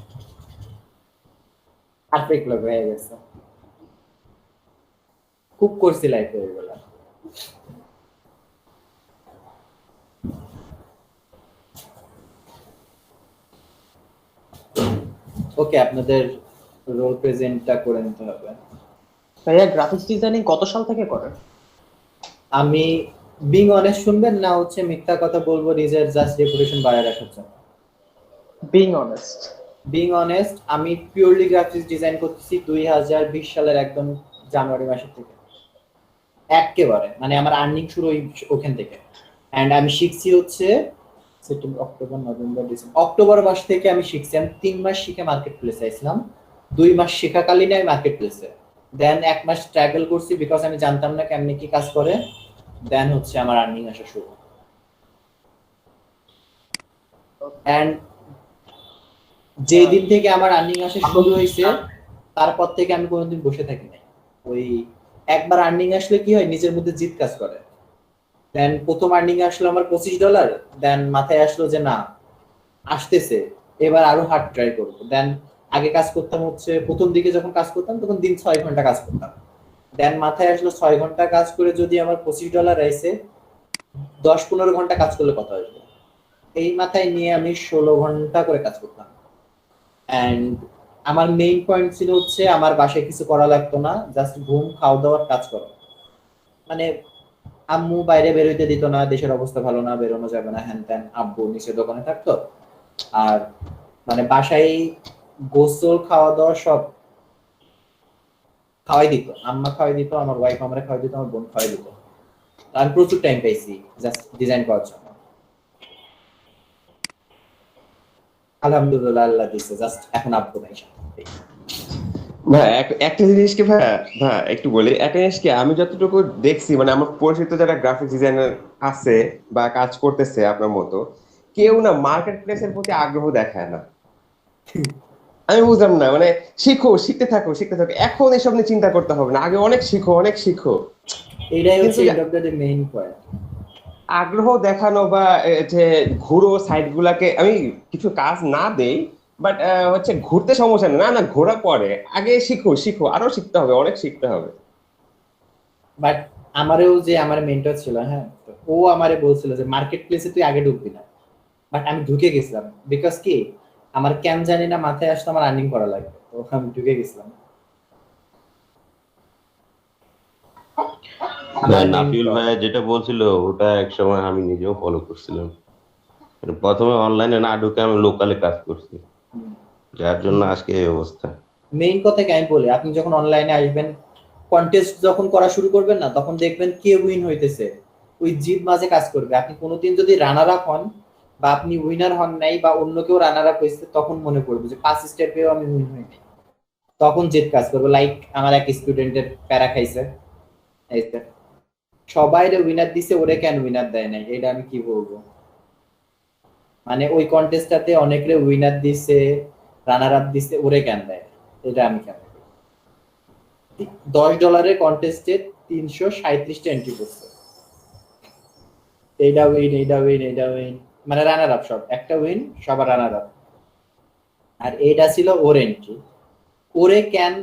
পারফেক্ট লোক হয়ে গেছে। খুব করছি লাইফে এগুলা। ওকে, আপনাদের রোল প্রেজেন্টটা করে নিতে হবে। ভাইয়া গ্রাফিক্স ডিজাইনিং কত সাল থেকে করেন? আমি বিং অনেস্ট শুনবেন না হচ্ছে মিথ্যা কথা বলবো নিজের জাস্ট রেপুটেশন বাড়ায় রাখার জন্য? Being honest. বিং অনেস্ট, আমি পিওরলি গ্রাফিক্স ডিজাইন করতেছি 2020 সালের একদম জানুয়ারি মাসের থেকে একেবারে, মানে আমার আর্নিং শুরু ওখান থেকে। এন্ড আমি শিখছি হচ্ছে September, October, November, December, October মাস থেকে আমি শিখছি। আমি 3 মাস শিখে মার্কেট প্লেসে আসলাম, 2 মাস শেখাকালীন আমি মার্কেট প্লেসে, দেন 1 মাস স্ট্রাগল করছি বিকজ আমি জানতাম না কেমনে কি কাজ করে, দেন হচ্ছে আমার আর্নিং আসা শুরু। এন্ড যে দিন থেকে আমার আর্নিং আসা শুরু হয়েছে তারপর থেকে আমি কোনোদিন বসে থাকি নাই। ওই একবার আর্নিং আসলে কি হয়, নিজের মধ্যে জিত কাজ করে। দেন প্রথম আর্নিং আসলো আমার $25, দেন মাথায় আসলো যে না আসতেছে, এবার আরো হার্ড ট্রাই করবো। দেন আগে কাজ করতাম হচ্ছে, প্রথম দিকে যখন কাজ করতাম তখন দিন 6 ঘন্টা কাজ করতাম, দেন মাথায় আসলো 6 ঘন্টা কাজ করে যদি আমার $25 আইছে, 10-15 ঘন্টা কাজ করলে কত আসবে, এই মাথায় নিয়ে আমি 16 ঘন্টা করে কাজ করতাম। এন্ড আমার মেইন পয়েন্ট ছিল হচ্ছে আমার বাসায় কিছু করা লাগতো না, জাস্ট ঘুম, খাওয়া দাওয়ার কাজ করো। মানে আম্মু বাইরে বেরোইতে দিত না, দেশের অবস্থা ভালো না, বেরোনো যাবে না, হ্যান ত্যান, আব্বু নিচে দোকানে থাকতো। আর মানে বাসায় গোসল, খাওয়া দাওয়া সব খাওয়াই দিত, আম্মা খাওয়াই দিত, আমার ওয়াইফ আমরা খাওয়াই দিত, আমার বোন খাওয়াই দিত। আমি প্রচুর টাইম পাইছি জাস্ট ডিজাইন করার জন্য। আলহামদুলিল্লাহ আল্লাহ দিছে, জাস্ট এখন আপডেট নাই। ভাই একটা জিনিস কি ভাই, একটু বলি, একটা জিনিস কি আমি যতটুকু দেখছি, মানে আমার পরিচিত যারা গ্রাফিক ডিজাইনার আছে বা কাজ করতেছে আপনার মতো, কেউ না মার্কেট প্লেসের প্রতি আগ্রহ দেখায় না। আমি বুঝলাম না, মানে শিখতে থাকো এখন এসব নিয়ে চিন্তা করতে হবে না, আগে অনেক শিখো। এইটাই হচ্ছে কিন্তু and of the main point. আগ্রহ দেখানো বা যে ঘুরো সাইট গুলাকে, আমি কিছু কাজ না দেই, বাট হচ্ছে ঘুরতে সমস্যা না ঘোরা পরে, আগে শিখো আরো শিখতে হবে, অনেক শিখতে হবে। বাট আমারও যে আমার মেন্টর ছিল, হ্যাঁ, তো ও আমারে বলছিল যে মার্কেট প্লেসে তুই আগে ঢুকবি না, বাট আমি ঢুকে গেছিলাম। বিকজ কি আমার কেন জানি না মাথায় আসতো আমার আর্নিং করা লাগবে, তো আমি ঢুকে গেছিলাম। নাফিউল ভাইয়া যেটা বলছিল ওটা এক সময় আমি নিজেও ফলো করছিলাম। প্রথমে অনলাইনে না ঢুকে আমি লোকালে কাজ করছি, যার জন্য আজকে এই অবস্থা। মেইন কথা কি আমি বলি, আপনি যখন অনলাইনে আসবেন, কন্টেস্ট যখন করা শুরু করবেন না, তখন দেখবেন কে উইন হইতেছে, ওই জিদ মাঝে কাজ করবে। আপনি কোনোদিন যদি রানার আপ হন বা আপনি উইনার হন নাই বা অন্য কেউ রানার আপ হয়েছে, তখন মনে পড়বে যে 5 স্টেপেও আমি উইন হই নাই, তখন জিদ কাজ করবে। লাইক আমার এক স্টুডেন্টের প্যারা খাইছে, সবাই উইনার দিছে, ওরে কেন উইনার দেয় নাই, এটা আমি কি বলবো। মানে ওই কন্টেস্টটাতে অনেকরে উইনার দিছে, রানার আপ দিছে, ওরে কেন দেয়, এটা আমি কেন। $10 কন্টেস্টে 337টা এন্ট্রি করছে, এইটা উইন, মানে রানার আপ সব, একটা উইন সবার রানার আপ। আর এইটা ছিল ওর এন্ট্রি, ওরে কেন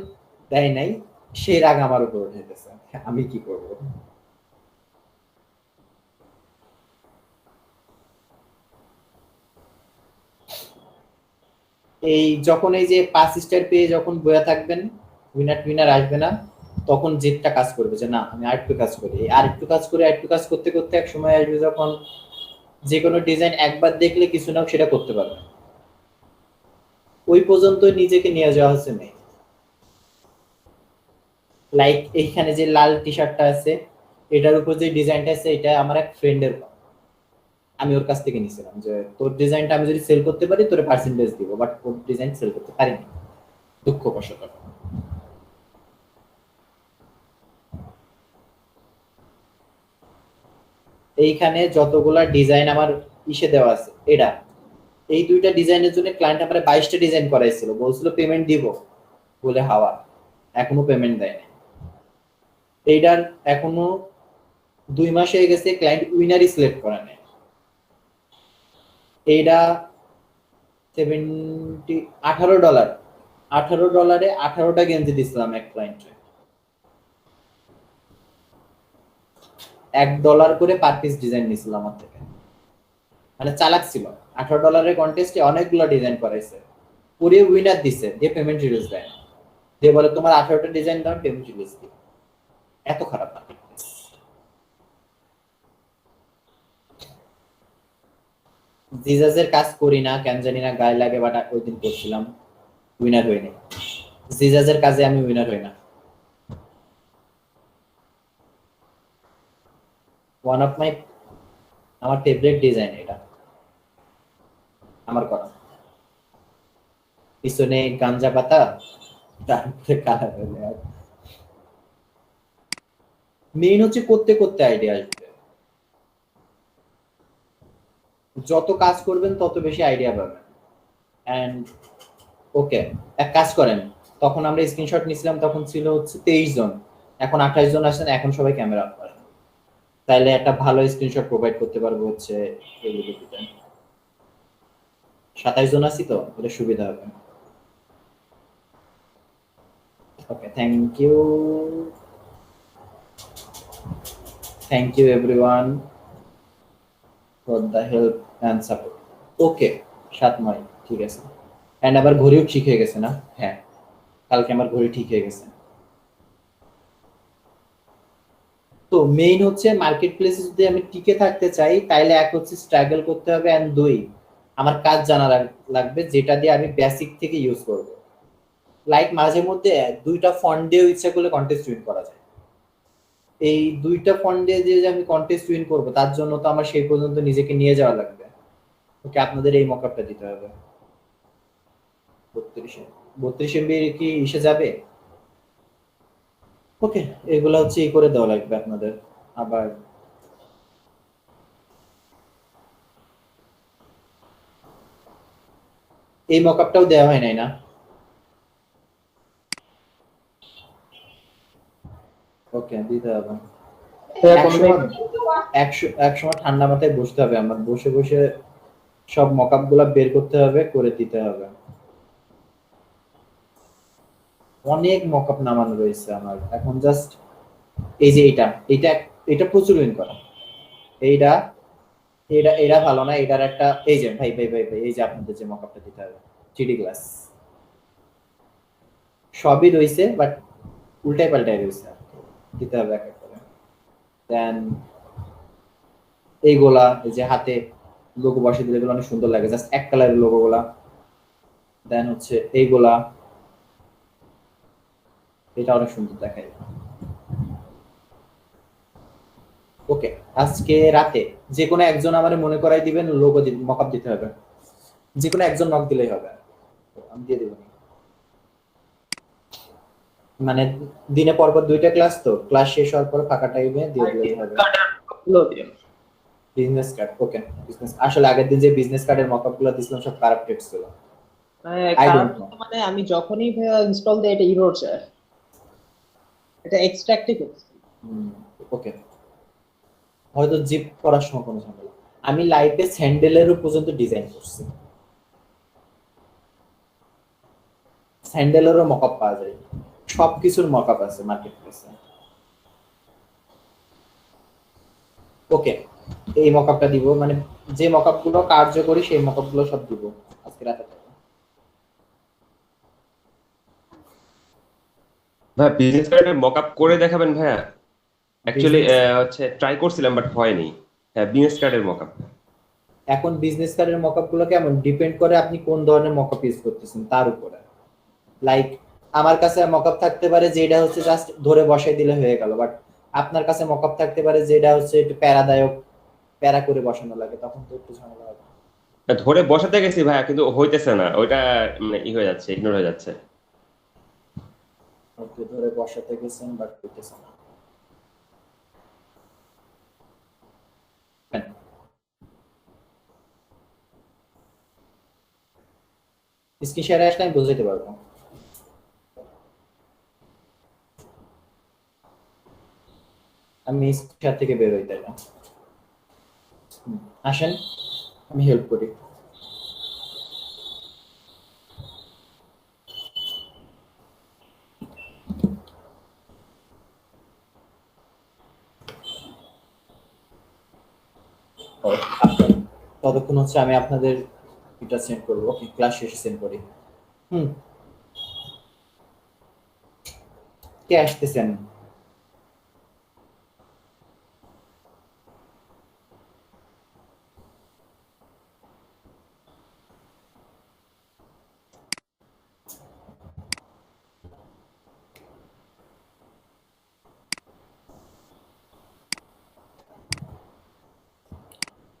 দেয় নাই সেই রাগ আমার উপর উঠে গেছে, আমি কি করব। এই যখন এই যে 5 স্টার পেয়ে যখন বয়া থাকবেন, উইনার আসবে না, তখন জেদটা কাজ করবে যে না আমি আরেকটু কাজ করি, আরেকটু কাজ করতে করতে এক সময় আসবে যখন যে কোনো ডিজাইন একবার দেখলে কিছু না সেটা করতে পারবে। ওই পর্যন্ত নিজেকে নিয়ে যাওয়া হচ্ছে নেই। লাইক এইখানে যে লাল টি শার্টটা আছে, এটার উপর যে ডিজাইনটা আছে, এটা আমার এক ফ্রেন্ডের, আমি ওর কাছ থেকে নিয়েছিলাম যে তোর ডিজাইনটা আমি যদি সেল করতে পারি তোরে পার্সেন্টেজ দিব, বাট ওর ডিজাইন সেল করতে পারিনি, দুঃখবশত। এইখানে যতগুলা ডিজাইন আমার ইসে দেওয়া আছে, এটা এই দুইটা ডিজাইনের জন্য ক্লায়েন্ট আমার 22টা ডিজাইন করাইছিল, বলছিল পেমেন্ট দিব বলে হাওয়া, এখনো পেমেন্ট দেয়নি। এইটার এখনো 2 মাস হয়ে গেছে, ক্লায়েন্ট উইনারই সিলেক্ট করে নেয়। এইটা $18 18টা গেঞ্জি দিছিলাম এক ক্লায়েন্টে, $1 করে পার পিস ডিজাইন নিছিল আমার থেকে, মানে চালাক ছিল। $18 কন্টেস্টে অনেকগুলো ডিজাইন করাইছে, পুরো উইনার দিছে, দিয়ে পেমেন্ট রিলিজ দেয় না, দিয়ে বলে তোমার 18টা ডিজাইন দাও, পেমেন্ট রিলিজ দিই। এত খারাপ না। জিজাজের কাজ করি না কেন জানি না, গায়ে লাগে, বাট ওই দিন করছিলাম, উইনার হইনি। জিজাজের কাজে আমি উইনার হই না। ওয়ান অফ মাই আমার ফেভারিট ডিজাইন এটা, আমার করা। পিছনে গাঞ্জা পাতা, তারপরে কালার। মেইন হচ্ছে করতে করতে আইডিয়া আসবে, যত কাজ করবেন তত বেশি আইডিয়া পাবেন। এন্ড ওকে, এক কাজ করেন, তখন আমরা স্ক্রিনশট নিছিলাম, তখন ছিল হচ্ছে 23 জন, এখন 28 জন আসেন, এখন সবাই ক্যামেরা অন করেন, তাইলে একটা ভালো স্ক্রিনশট প্রোভাইড করতে পারবো হচ্ছে 27 জন আছি তো, এটা সুবিধা হবে। Okay, thank you everyone for the help and support. Okay 7-9 ঠিক আছে। এন্ড আবার ঘড়িও ঠিক হয়ে গেছে না? হ্যাঁ, কালকে আমার ঘড়ি ঠিক হয়ে গেছে। তো মেইন হচ্ছে মার্কেট প্লেসে যদি আমি টিকে থাকতে চাই, তাইলে এক হচ্ছে স্ট্রাগল করতে হবে, এন্ড 2 আমার কাজ জানা লাগবে, যেটা দিয়ে আমি বেসিক থেকে ইউজ করব। লাইক মাঝে মধ্যে 2টা ফন্ট দিয়েও ইচ্ছা করলে কন্টেস্ট উইন করা যায়, এই দুইটা ফন্ট দিয়ে যে আমি কন্টেস্ট উইন করব, তার জন্য তো আমার সেই পর্যন্ত নিজেকে নিয়ে যাওয়া লাগবে। ওকে, আপনাদের এই মকআপটা দিতে হবে। 32 এমবি কি ইসে যাবে? ওকে, এগুলো হচ্ছে ই করে দেওয়া লাগবে আপনাদের। আবার এই মকআপটাও দেওয়া হয় নাই না? ওকে, দিতে হবে। এক সময় ঠান্ডা মাথায় বসতে হবে, আমার বসে বসে সব মকআপ গুলা বের করতে হবে, করে দিতে হবে। অনেক মকআপ নামানো রয়েছে আমার এখন, জাস্ট এই যে এটা প্রচুর উইন করা। এইটা এটা এটা ভালো না, এটার একটা এই যে ভাই ভাই ভাই ভাই এই যে আপনাদের যে মকআপটা দিতে হবে, জিডি গ্লাস সবই রয়েছে, বাট উল্টাই পাল্টাই রয়েছে, দিতে হবে এক এক করে। দেন এইগুলা, এই যে হাতে লোগো বসে দিলে এগুলো অনেক সুন্দর লাগে, জাস্ট এক কালারের লোগো গুলা। দেন হচ্ছে এইগুলা, এটা অনেক সুন্দর দেখায়। ওকে, আজকে রাতে যে কোনো একজন আমারে মনে করাই দিবেন, লোগো মকআপ দিতে হবে, যে কোনো একজন নক দিলেই হবে, আমি দিয়ে দেব। মানে দিনে পরপর 2টা ক্লাস, তো ক্লাস শেষ হওয়ার পর ফাঁকা টাইমে দিয়ে দিলেই হবে। বিজনেস কার্ড, ওকে। বিজনেস, আসলে আগের দিন যে বিজনেস কার্ডের মকআপ গুলো দিছিলাম সব কারাপ্টেড ছিল। I don't know. মানে আমি যখনই ইনস্টল দিই এটা ইরর যায়, এটা এক্সট্রাক্টই করছি। ওকে, হয়তো জিপ করার সময় কোনো ঝামেলা। আমি লাইটে স্যান্ডেলেরও পর্যন্ত ডিজাইন করছি, স্যান্ডেলেরও মকআপ পাওয়া যায়, সবকিছুর মকআপ আছে মার্কেট প্লেসে। ওকে, এই মকআপটা দিব, মানে যে মকআপ গুলো কার্যকরী সেই মকআপ গুলো সব দিব আজকে রাতে। ভাই বিজনেস কার্ডের মকআপ করে দেখাবেন ভাইয়া? অ্যাকচুয়ালি হচ্ছে ট্রাই করছিলাম বাট হয়নি। হ্যাঁ, বিজনেস কার্ডের মকআপ। এখন বিজনেস কার্ডের মকআপ গুলো কেমন ডিপেন্ড করে আপনি কোন ধরনের মকআপ ইউজ করতেছেন তার উপরে। লাইক আমার কাছে মকআপ থাকতে পারে যেটা হচ্ছে জাস্ট ধরে বসাই দিলে হয়ে গেল, বাট আপনার কাছে মকআপ থাকতে পারে যেটা হচ্ছে একটু প্যারাদায়ক, প্যারা করে বসানো লাগে, তখন তো একটু ঝামেলা হবে। ধরে বসাতে গেছি ভাইয়া, কিন্তু হইতেছে না, ওইটা মানে ই হয়ে যাচ্ছে, ইগনোর হয়ে যাচ্ছে। ওকে, ধরে বসাতে গেছেন বাট হইতেছে না। স্ক্রিন শেয়ারে আসলে আমি বুঝাইতে পারবো। আমি স্ক্রিন থেকে বের হইতে না, আসেন আমি হেল্প করি। ততক্ষণ হচ্ছে আমি আপনাদের এটা সেন্ড করবো। ওকে, ক্লাস শেষে সেন্ড করি। কে আসতেছেন?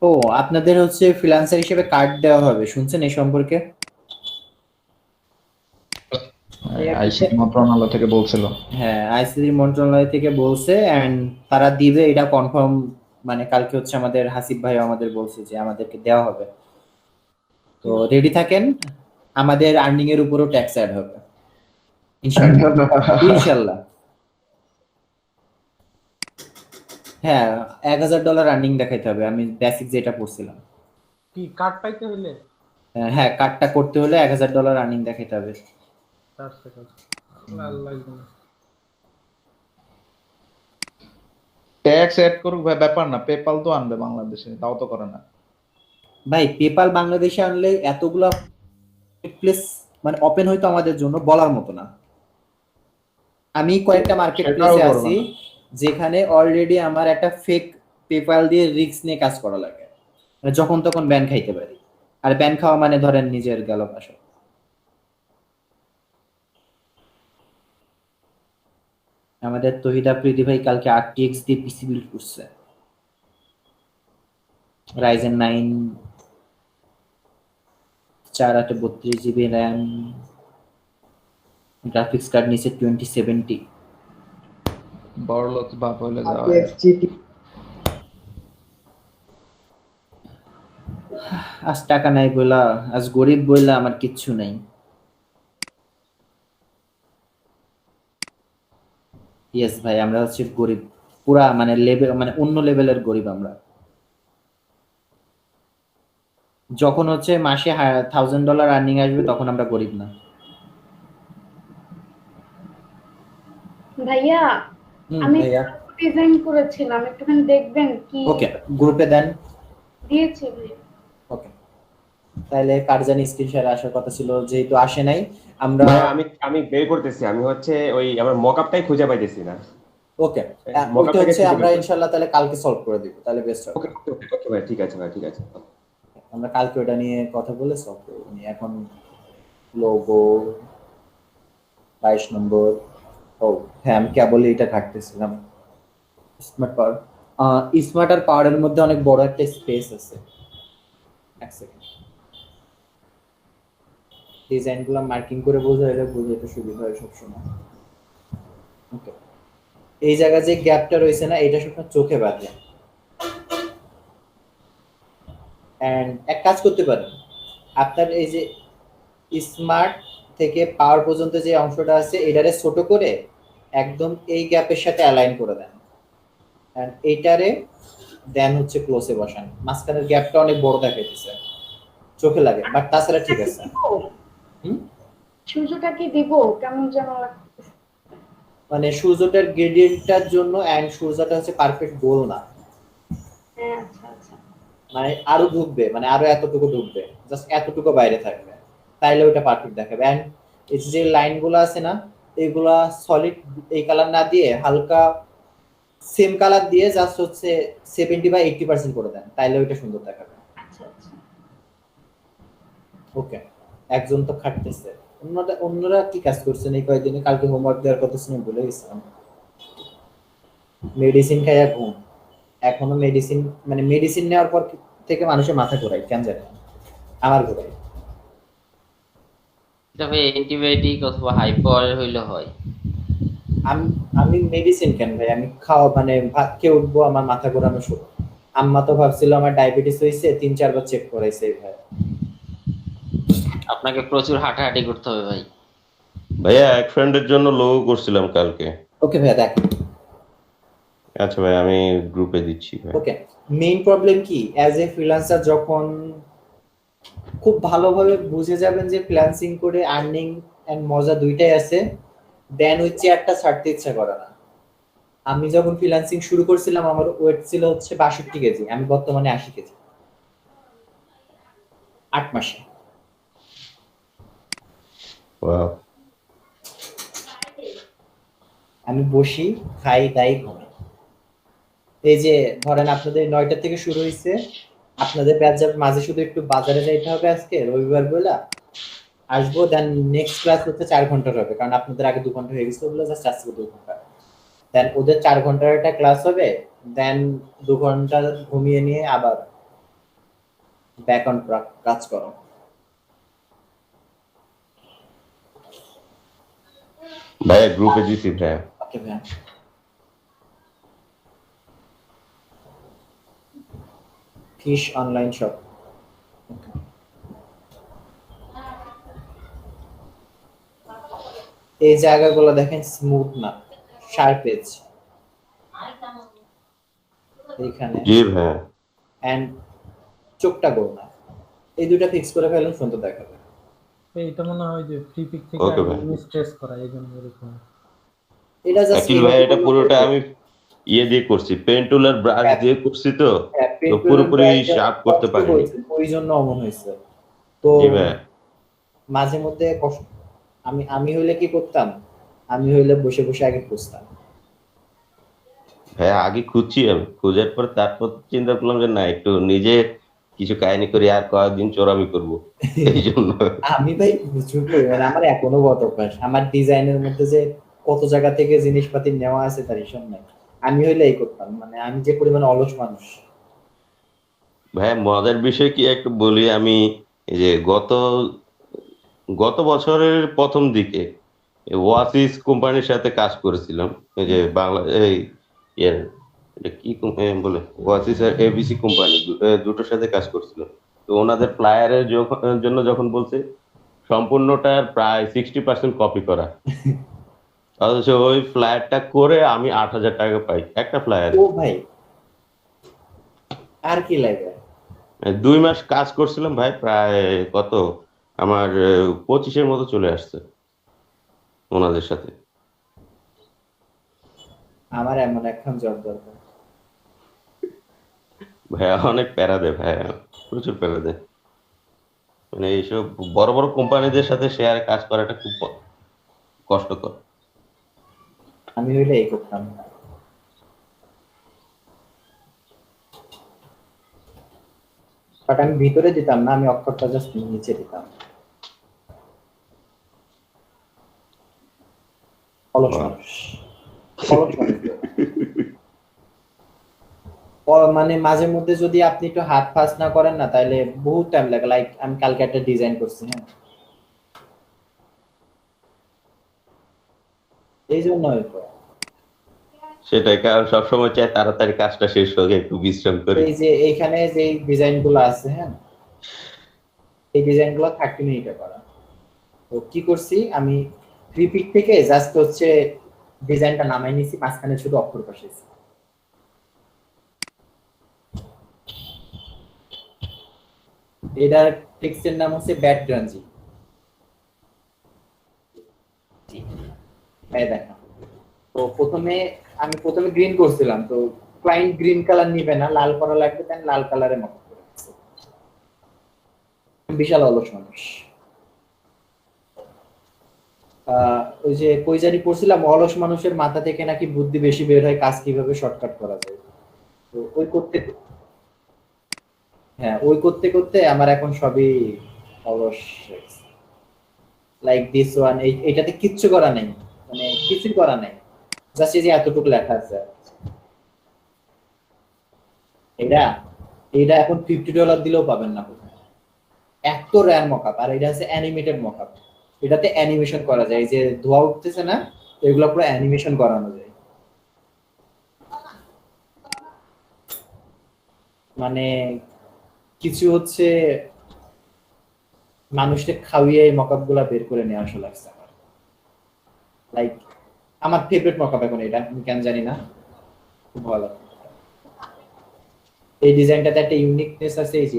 ও, আপনাদের হচ্ছে ফ্রিল্যান্সার হিসেবে কার্ড দেওয়া হবে, শুনছেন এই সম্পর্কে? আইসিটি মন্ত্রণালয় থেকে বলছিল। হ্যাঁ, আইসিটি মন্ত্রণালয় থেকে বলছে, এন্ড তারা দিবে এটা কনফার্ম। মানে কালকে হচ্ছে আমাদের হাসিব ভাই আমাদের বলছে যে আমাদেরকে দেওয়া হবে, তো রেডি থাকেন। আমাদের আর্নিং এর উপরও ট্যাক্স অ্যাড হবে ইনশাআল্লাহ। ইনশাআল্লাহ। হ্যাঁ, $1000 আর্নিং দেখাইতে হবে। আমি বেসিক যেটা পড়ছিলাম। কি কার্ড পাইতে হইলে? হ্যাঁ, কার্ডটা করতে হলে $1000 আর্নিং দেখাইতে হবে। 4 সেকেন্ড। আল্লাহ ট্যাক্স অ্যাড করুক ভাই, ব্যাপার না, পেপাল তো আনবে বাংলাদেশে, তাও তো করে না ভাই। পেপাল বাংলাদেশে আনলে এতগুলা প্লেস মানে ওপেন হইতো আমাদের জন্য বলার মতো না। আমি কয়েকটা মার্কেট প্লেসে আছি যেখানে অলরেডি আমার একটা ফেক পেপাল দিয়ে রিস্ক নিয়ে কাজ করা লাগে, মানে যখন তখন ব্যান খাইতে পারি। আর ব্যান খাওয়া মানে ধরেন নিজের গেল পাশে। আমাদের তহিদ আফ্রিদি ভাই কালকে RTX দিয়ে পিসি বিল্ড করছে, Ryzen 9 4/32 GB RAM, graphics card নিচে 2070। বড় লোক বাপ হইলে যাওয়া RTX GT আজ টাকা নাই বইলা, আজ গরিব বইলা আমার কিচ্ছু নাই। ইয়েস ভাই, আমরা হচ্ছে গরিব, পুরা মানে লেভেল, মানে অন্য লেভেলের গরিব আমরা। যখন হচ্ছে মাসে $1000 আর্নিং আসবে তখন আমরা গরিব না। ভাইয়া আমি ভাইয়া ডিজাইন করেছিলাম, একটুখানি দেখবেন কি? ওকে, গ্রুপে দেন। দিয়েছি ভাইয়া। ওকে, তাহলে কার জানি স্ক্রিন শেয়ার আসার কথা ছিল, যেহেতু আসে নাই আমরা। ভাই আমি বের করতেছি, আমি হচ্ছে ওই আমার মকআপটাই খুঁজে পাইতেছি না। ওকে, mock-up ওইটা টাকে হচ্ছে খুঁজে আমরা বের ইনশাআল্লাহ তাহলে কালকে সলভ করে দিব, তাহলে বেস্ট হবে। ওকে ওকে ওকে ভাই, ঠিক আছে ভাই, ঠিক আছে। আমরা কালকে ওটা নিয়ে কথা বলে সলভ করব। এখন লোগো 22 নম্বর। ও হ্যাঁ, আমি কেবল এটা ঘাটতেছিলাম। স্মার্ট পাওয়ার, স্মার্ট আর পাওয়ারের মধ্যে অনেক বড় একটা স্পেস আছে। এক সেকেন্ড, ডিজাইনগুলো মার্কিং করে বোঝাইতে সুবিধা হয় সবসময়। ওকে, এই জায়গায় যে গ্যাপটা রয়েছে না, এটা সবসময় চোখে বাজে। এন্ড এক কাজ করতে পারেন, আপনার এই যে স্মার্ট থেকে পাওয়ার পর্যন্ত যে অংশটা আছে এটারে ছোট করে একদম এই গ্যাপের সাথে অ্যালাইন করে দেন, এন্ড এইটারে দেন হচ্ছে ক্লোজে বসান। মাঝখানের গ্যাপটা অনেক বড় দেখাইতেছে, চোখে লাগে, বাট তাছাড়া ঠিক আছে। সূর্যটা কি দিব? কেমন যেন লাগতেছে। মানে সূর্যটার গ্রেডিয়েন্টটার জন্য, এন্ড সূর্যটা হচ্ছে পারফেক্ট গোল না, হ্যাঁ আচ্ছা আচ্ছা। মানে আরো ঢুকবে, মানে আরো এতটুকু ঢুকবে, জাস্ট এতটুকু বাইরে থাকবে, তাইলে ওটা পারফেক্ট দেখাবে। এন্ড এই যে লাইনগুলো আছে না, এইগুলা সলিড এই কালার না দিয়ে হালকা সেম কালার দিয়ে জাস্ট হচ্ছে 70 বা 80% করে দেন, তাইলে ওইটা সুন্দর দেখাবে। আচ্ছা আচ্ছা। ওকে, একজন তো খাটতেছে, অন্যরা কি কাজ করছেন এই কয়েকদিনে? কালকে হোমওয়ার্ক দেওয়ার কথা শুনে ভুলে গেছিলাম। মেডিসিন খাইয়া ঘুম, এখনো মেডিসিন, মানে মেডিসিন নেওয়ার পর থেকে মানুষের মাথা ঘোরায়, কেন জানি না, আমার ঘোরায়। তবে অ্যান্টিবায়োটিক অথবা হাইপার হইলে হয়। আমি মেডিসিন কেন ভাই, আমি খাওয়া মানে ভাত খেয়ে উঠবো আমার মাথা ঘোরানো শুরু। আম্মা তো ভাবছিল আমার ডায়াবেটিস হয়েছে, 3-4 বার চেক করাইছে ভাই। আপনাকে প্রচুর হাঁটাহাঁটি করতে হবে ভাই। ভাইয়া এক ফ্রেন্ডের জন্য লোগো করছিলাম কালকে। ওকে ভাইয়া, দেখ। আচ্ছা ভাই, আমি গ্রুপে দিচ্ছি ভাই। ওকে, মেইন প্রবলেম কি, অ্যাজ এ ফ্রিল্যান্সার যখন খুব ভালোভাবে বুঝে যাবেন যে ফ্রিল্যান্সিং করে আর্নিং এন্ড মজা দুইটাই আছে, দেন ওই চেয়ারটা ছাড়তে ইচ্ছা করে না। আমি যখন ফ্রিল্যান্সিং শুরু করছিলাম আমার ওয়েট ছিল হচ্ছে 62 কেজি, আমি বর্তমানে 80 কেজি 8 মাসে। ওয়াও। আমি বসি, খাই, দাই, ঘুমাই। এই যে ধরেন আপনাদের 9টা থেকে শুরু হয়েছে, আপনাদের ব্যাচ মাঝে শুধু একটু বাজারে যাইতে হবে, আজকে রবিবার বলে আসবো, দেন নেক্সট ক্লাস হচ্ছে 4 ঘন্টার হবে, কারণ আপনাদের আগে 2 ঘন্টা হয়ে গেছে বলে জাস্ট আজকে 2 ঘন্টা। দেন ওদের 4 ঘন্টার একটা ক্লাস হবে, দেন 2 ঘন্টা ঘুমিয়ে নিয়ে আবার ব্যাক অন কাজ করো। ভাইয়া গ্রুপে দিছি ভাইয়া। ওকে ভাইয়া, ফিশ অনলাইন শপ। এই জায়গাগুলো দেখেন স্মুথ না, শার্প এজ এইখানে, জি ভাইয়া। এন্ড চোখটা গোল না, এই দুটো ফিক্স করে ফেলুন, সুন্দর দেখাবে। এইটা মনে হয় যে ফ্রি পিক থেকে Okay, ভাই। স্ট্রেস করা, এই জন্য এরকম। এটা জাস্ট অ্যাকচুয়ালি ভাই এটা পুরোটা আমি ইয়ে দিয়ে করছি, পেন টুল আর ব্রাশ দিয়ে করছি, তো তো পুরোপুরি শার্প করতে পারিনি। ওই জন্য অমন হয়েছে। তো জি ভাইয়া। মাঝে মধ্যে কষ্ট, আমি হইলে কি করতাম, আমি হইলে বসে বসে আগে খুঁজতাম। হ্যাঁ আগে খুঁজছি, আমি খোঁজার পর তারপর চিন্তা করলাম যে না, একটু নিজে কিছু কাহিনী করি, আর কয়েকদিন চোরামি করব, এই জন্য। আমি ভাই প্রচুর পরিমাণে, আমার এখনো বদ অভ্যাস, আমার ডিজাইনের মধ্যে যে কত জায়গা থেকে জিনিসপাতি নেওয়া আছে তার হিসাব নাই। আমি হইলে এই করতাম, মানে আমি যে পরিমাণে অলস মানুষ। ভাই মজার বিষয় কি একটু বলি আমি, এই যে গত বছরের প্রথম দিকে ওয়াসিস কোম্পানির সাথে কাজ করেছিলাম। এই যে বাংলা এই ইয়ের এটা কি বলে, ওয়াসিস আর এবিসি কোম্পানি দুটোর সাথে কাজ করছিলাম। তো ওনাদের ফ্লায়ারের জন্য যখন বলছে সম্পূর্ণটার প্রায় 60% কপি করা, অথচ ওই ফ্লায়ারটা করে আমি 8,000 টাকা পাই একটা ফ্লায়ার। ও ভাই, আর কি লাগে? 2 মাস কাজ করছিলাম ভাই, প্রায় কত আমার 25-এর মতো চলে আসছে ওনাদের সাথে। আমার এমন একখান জব দরকার। ভাইয়া অনেক প্যারা দেয় ভাইয়া, প্রচুর প্যারা দেয়। মানে এইসব বড় বড় কোম্পানিদের সাথে শেয়ারে কাজ করাটা খুব কষ্টকর। আমি হইলে এই করতাম। বাট আমি ভিতরে দিতাম না, আমি অক্ষরটা জাস্ট নিচে দিতাম। অলস মানুষ, অলস মানুষ। মানে মাঝে মধ্যে যদি আপনি একটু হাত ফাস না করেন না, তাহলে বহুত টাইম লাগে। লাইক আমি কালকে একটা ডিজাইন করছি, হ্যাঁ, এই জন্য হয়তো। সেটাই, কারণ সবসময় চাই তাড়াতাড়ি কাজটা শেষ হোক, একটু বিশ্রাম করি। এই যে এইখানে যে ডিজাইন গুলো আছে, হ্যাঁ, এই ডিজাইন গুলো 30 মিনিটে করা। তো কি করছি আমি, ফ্রিপিক থেকে জাস্ট হচ্ছে ডিজাইনটা নামাই নিছি, মাঝখানে শুধু অক্ষর বসাইছি। এটার টেক্সটের নাম হচ্ছে ব্যাড গ্রাঞ্জি। এই দেখো, তো প্রথমে গ্রিন করছিলাম, তো ক্লায়েন্ট গ্রিন কালার নিবে না, লাল করা লাগবে, তাই লাল কালারে মক করে দিছি। বিশাল অলস মানুষ। ওই যে কই জানি পড়ছিলাম, অলস মানুষের মাথা থেকে নাকি বুদ্ধি বেশি বের হয়, কাজ কিভাবে শর্টকাট করা যায়। তো ওই করতে করতে আমার এখন সবই অলস। লাইক দিস ওয়ান, এইটাতে কিচ্ছু করা নাই, মানে কিছুই করা নাই, জাস্ট এই যে এতটুকু লেখা আছে। এটা এখন $50 দিলেও পাবেন না কোথাও। এত র্যার মকআপ, আর এটা হচ্ছে অ্যানিমেটেড মকআপ। এটাতে অ্যানিমেশন করা যায়, এই যে ধোয়া উঠতেছে না, এগুলো পুরো অ্যানিমেশন করানো যায়। মানে কিছু হচ্ছে মানুষকে খাওয়িয়ে এই মকআপ গুলা বের করে নিয়ে আসা লাগছে আমার। লাইক আমার ফেভারিট মকআপ এখন এটা, আমি কেন জানি না, খুব ভালো। এই ডিজাইনটাতে একটা ইউনিকনেস আছে, এই যে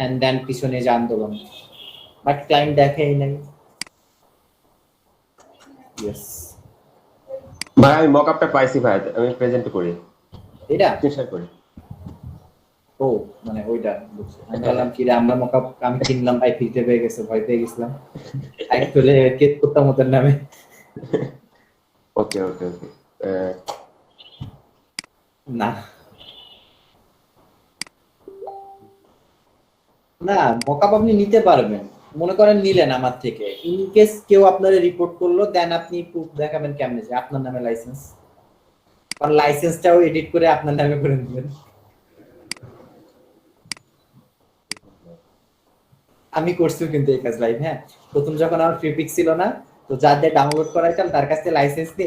এন্ড দেন পিছনে যে আন্দোলন, বাট ক্লায়েন্ট দেখেই নাই। ইয়েস ভাই আমি মকআপটা পাইছি ভাই, আমি প্রেজেন্ট করি, এটা শেয়ার করি। ও মানে ওইটা আমি বললাম কি রে, আমরা মকআপ আমি কিনলাম ভাই, ফিরতে পেয়ে গেছে, ভয় পেয়ে গেছিলাম। অ্যাকচুয়ালি কেক করতাম ওদের নামে। ওকে ওকে ওকে। না না, মকআপ আপনি নিতে পারবেন, মনে করেন নিলেন আমার থেকে, ইন কেস কেউ আপনারে রিপোর্ট করলো, দেন আপনি প্রুফ দেখাবেন কেমনে যে আপনার নামে লাইসেন্স, কারণ লাইসেন্সটাও এডিট করে আপনার নামে করে দিবেন। আমি করছি কিন্তু এই কাজ লাইভ, হ্যাঁ, প্রথম যখন আমার ফ্রি পিক ছিল না, তো যাদের ডাউনলোড করাইতাম তার কাছে লাইসেন্স নিয়ে